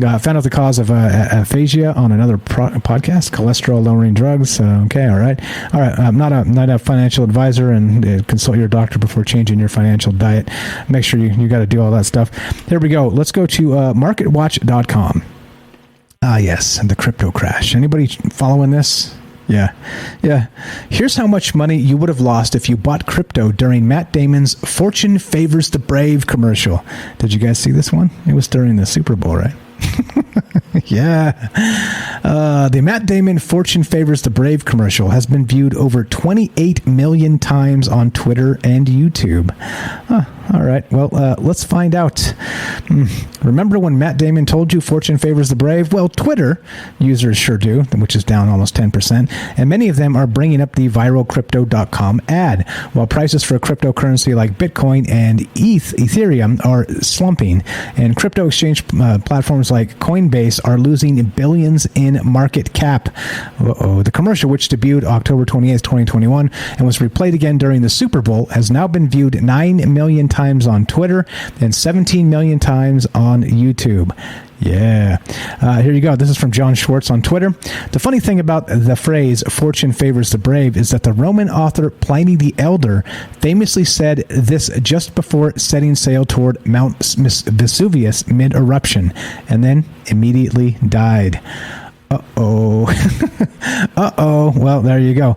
out the cause of aphasia on another podcast. Cholesterol lowering drugs. Okay, all right. I'm not a financial advisor, and consult your doctor before changing your financial diet. Make sure you got to do all that stuff. Here we go. Let's go to marketwatch.com. Yes, the crypto crash. Anybody following this? Yeah. Here's how much money you would have lost if you bought crypto during Matt Damon's Fortune Favors the Brave commercial. Did you guys see this one? It was during the Super Bowl, right? Yeah. The Matt Damon Fortune Favors the Brave commercial has been viewed over 28 million times on Twitter and YouTube. All right. Well, let's find out. Remember when Matt Damon told you Fortune favors the brave? Well, Twitter users sure do, which is down almost 10%. And many of them are bringing up the viral Crypto.com ad, while prices for cryptocurrency like Bitcoin and Ethereum are slumping. And crypto exchange platforms like Coinbase are losing billions in market cap. The commercial, which debuted October 28th, 2021, and was replayed again during the Super Bowl, has now been viewed 9 million times on Twitter and 17 million times on YouTube. Yeah. Here you go. This is from John Schwartz on Twitter. The funny thing about the phrase "fortune favors the brave" is that the Roman author Pliny the Elder famously said this just before setting sail toward Mount Vesuvius mid-eruption, and then immediately died. Uh-oh. Uh-oh. Well, there you go.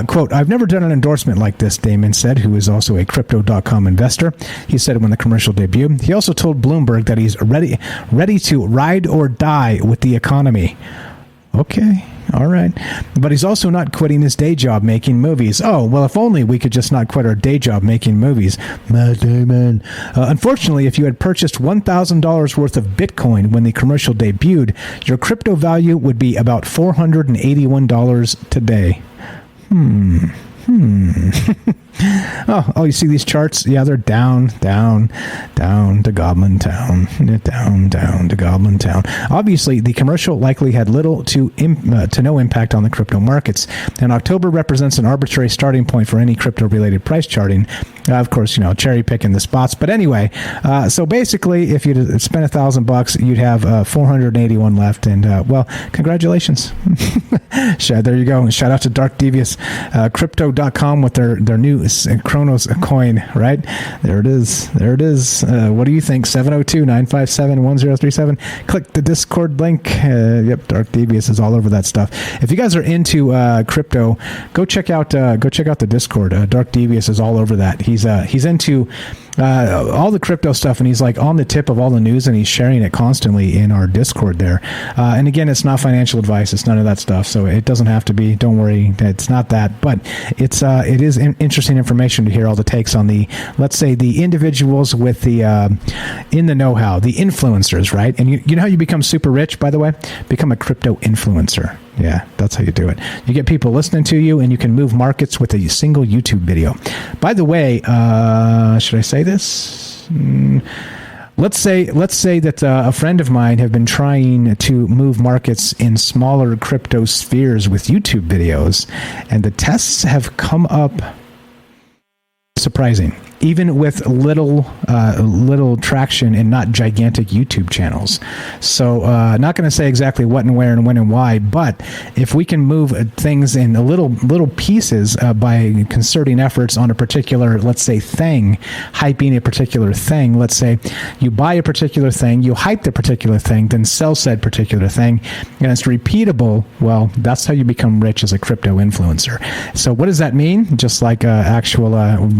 Quote, "I've never done an endorsement like this," Damon said, who is also a Crypto.com investor. He said when the commercial debuted. He also told Bloomberg that he's ready to ride or die with the economy. Okay. All right. But he's also not quitting his day job making movies. Oh, well, if only we could just not quit our day job making movies. Matt Damon. Unfortunately, if you had purchased $1,000 worth of Bitcoin when the commercial debuted, your crypto value would be about $481 today. Oh, you see these charts? Yeah, they're down to Goblin Town, down to Goblin Town. Obviously, the commercial likely had little to no impact on the crypto markets, and October represents an arbitrary starting point for any crypto-related price charting. Of course, cherry picking the spots. But anyway, so basically, if you'd spent $1,000, you'd have 481 left, and well, congratulations. There you go. Shout out to Dark Devious, Crypto.com with their new Chronos coin, right? There it is. What do you think? 702-957-1037. Click the Discord link. Yep, Dark Devious is all over that stuff. If you guys are into crypto, go check out the Discord. Dark Devious is all over that. He's into all the crypto stuff, and he's like on the tip of all the news, and he's sharing it constantly in our Discord there. And again, it's not financial advice. It's none of that stuff. So it doesn't have to be. Don't worry. It's not that. But it is interesting information to hear all the takes on the, let's say, the individuals with the in the know-how, the influencers, right? And you know how you become super rich, by the way? Become a crypto influencer. Yeah, that's how you do it. You get people listening to you, and you can move markets with a single YouTube video. By the way, should I say this? Let's say that a friend of mine have been trying to move markets in smaller crypto spheres with YouTube videos, and the tests have come up surprising, even with little traction and not gigantic YouTube channels. So not going to say exactly what and where and when and why, but if we can move things in little pieces by concerting efforts on a particular, let's say, thing, hyping a particular thing. Let's say you buy a particular thing, you hype the particular thing, then sell said particular thing, and it's repeatable. Well, that's how you become rich as a crypto influencer. So what does that mean? Just like actual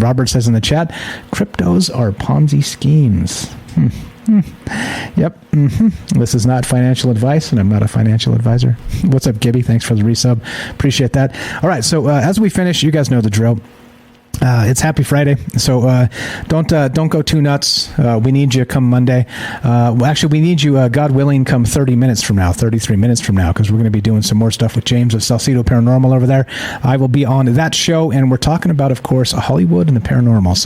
Robert says in the chat, cryptos are Ponzi schemes. Yep. This is not financial advice, and I'm not a financial advisor. What's up, Gibby? Thanks for the resub. Appreciate that. All right, so as we finish, you guys know the drill. It's Happy Friday, so don't go too nuts. We need you come Monday. Actually, we need you, God willing, come 33 minutes from now, because we're going to be doing some more stuff with James of Salcedo Paranormal over there. I will be on that show, and we're talking about, of course, Hollywood and the paranormal.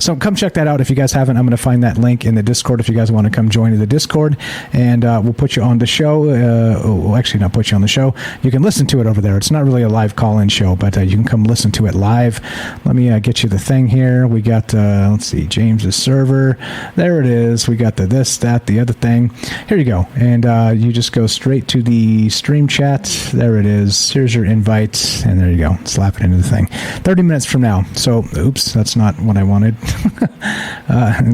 So come check that out if you guys haven't. I'm going to find that link in the Discord if you guys want to come join the Discord, and we'll put you on the show. We'll actually not put you on the show. You can listen to it over there. It's not really a live call-in show, but you can come listen to it live. Let me get you the thing here. We got let's see, James's server. There it is. We got the this, that, the other thing. Here you go, and you just go straight to the stream chat. There it is. Here's your invite, and there you go. Slap it into the thing. 30 minutes from now. So, oops, that's not what I wanted.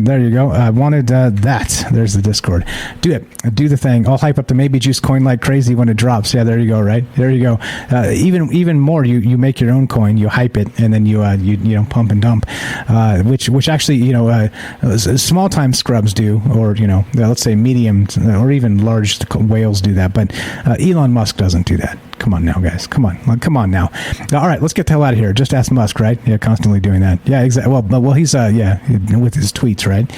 There you go. I wanted that. There's the Discord. Do it. Do the thing. I'll hype up the Maybe Juice coin like crazy when it drops. Yeah, there you go. Right there you go. Even more. You make your own coin. You hype it, and then you pump and dump, which actually small time scrubs do, or let's say medium or even large whales do that, but Elon Musk doesn't do that. Come on now, guys. Come on now. All right, let's get the hell out of here. Just ask Musk, right? Yeah, constantly doing that. Yeah, exactly. Well, he's with his tweets, right?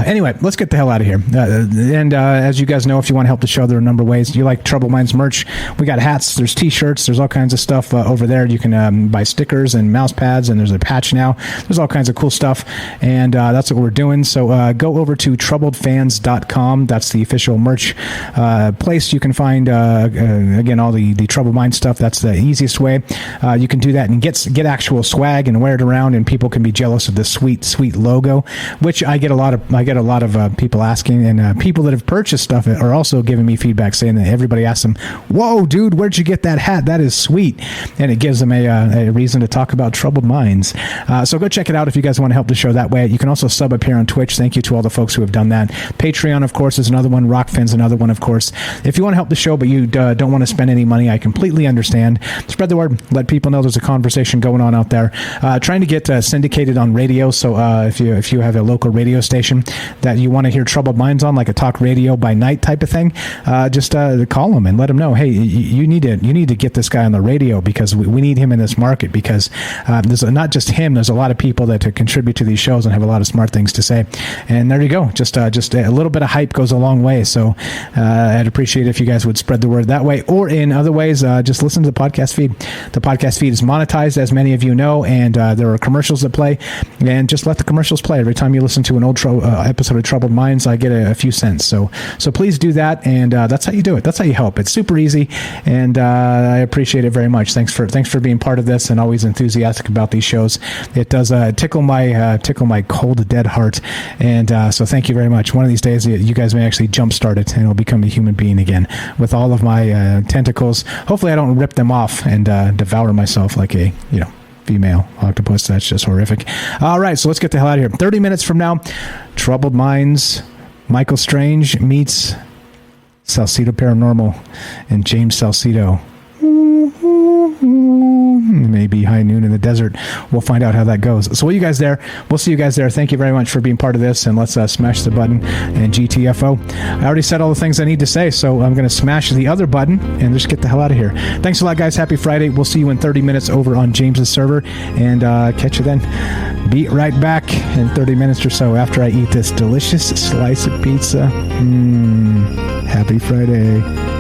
Anyway, let's get the hell out of here. And as you guys know, if you want to help the show, there are a number of ways. You like Trouble Minds merch? We got hats. There's T-shirts. There's all kinds of stuff over there. You can buy stickers and mouse pads, and there's a patch now. There's all kinds of cool stuff, and that's what we're doing. So go over to troubledfans.com. That's the official merch place. You can find again all the Troubled Mind stuff. That's the easiest way. You can do that and get actual swag and wear it around, and people can be jealous of the sweet logo, which I get a lot of people asking, and people that have purchased stuff are also giving me feedback saying that everybody asks them, "Whoa, dude, where'd you get that hat? That is sweet," and it gives them a reason to talk about Troubled Minds. So go check it out if you guys want to help the show that way. You can also sub up here on Twitch. Thank you to all the folks who have done that. Patreon, of course, is another one. Rockfin's another one, of course. If you want to help the show but you don't want to spend any money, I completely understand. Spread the word. Let people know there's a conversation going on out there. Trying to get syndicated on radio. So if you have a local radio station that you want to hear Troubled Minds on, like a talk radio by night type of thing, just call them and let them know, hey, you need to get this guy on the radio because we need him in this market, because there's not just him. There's a lot of people that contribute to these shows and have a lot of smart things to say. And there you go. Just a little bit of hype goes a long way. So I'd appreciate it if you guys would spread the word that way, or in other ways, just listen to the podcast feed. The podcast feed is monetized, as many of you know, and there are commercials that play, and just let the commercials play. Every time you listen to an old episode of Troubled Minds, I get a few cents. So please do that, and that's how you do it. That's how you help. It's super easy, and I appreciate it very much. Thanks for being part of this and always enthusiastic about these shows. It does tickle my cold, dead heart, and so thank you very much. One of these days, you guys may actually jumpstart it, and I'll become a human being again with all of my tentacles. Hopefully, I don't rip them off and devour myself like a female octopus. That's just horrific. All right, so let's get the hell out of here. 30 minutes from now, Troubled Minds, Michael Strange meets Salcedo Paranormal and James Salcedo. Maybe high noon in the desert. We'll find out how that goes. So we'll see you guys there. Thank you very much for being part of this, and let's smash the button and GTFO. I already said all the things I need to say, so I'm going to smash the other button and just get the hell out of here. Thanks a lot, guys. Happy Friday. We'll see you in 30 minutes over on James's server, and catch you then. Be right back in 30 minutes or so after I eat this delicious slice of pizza. Happy Friday.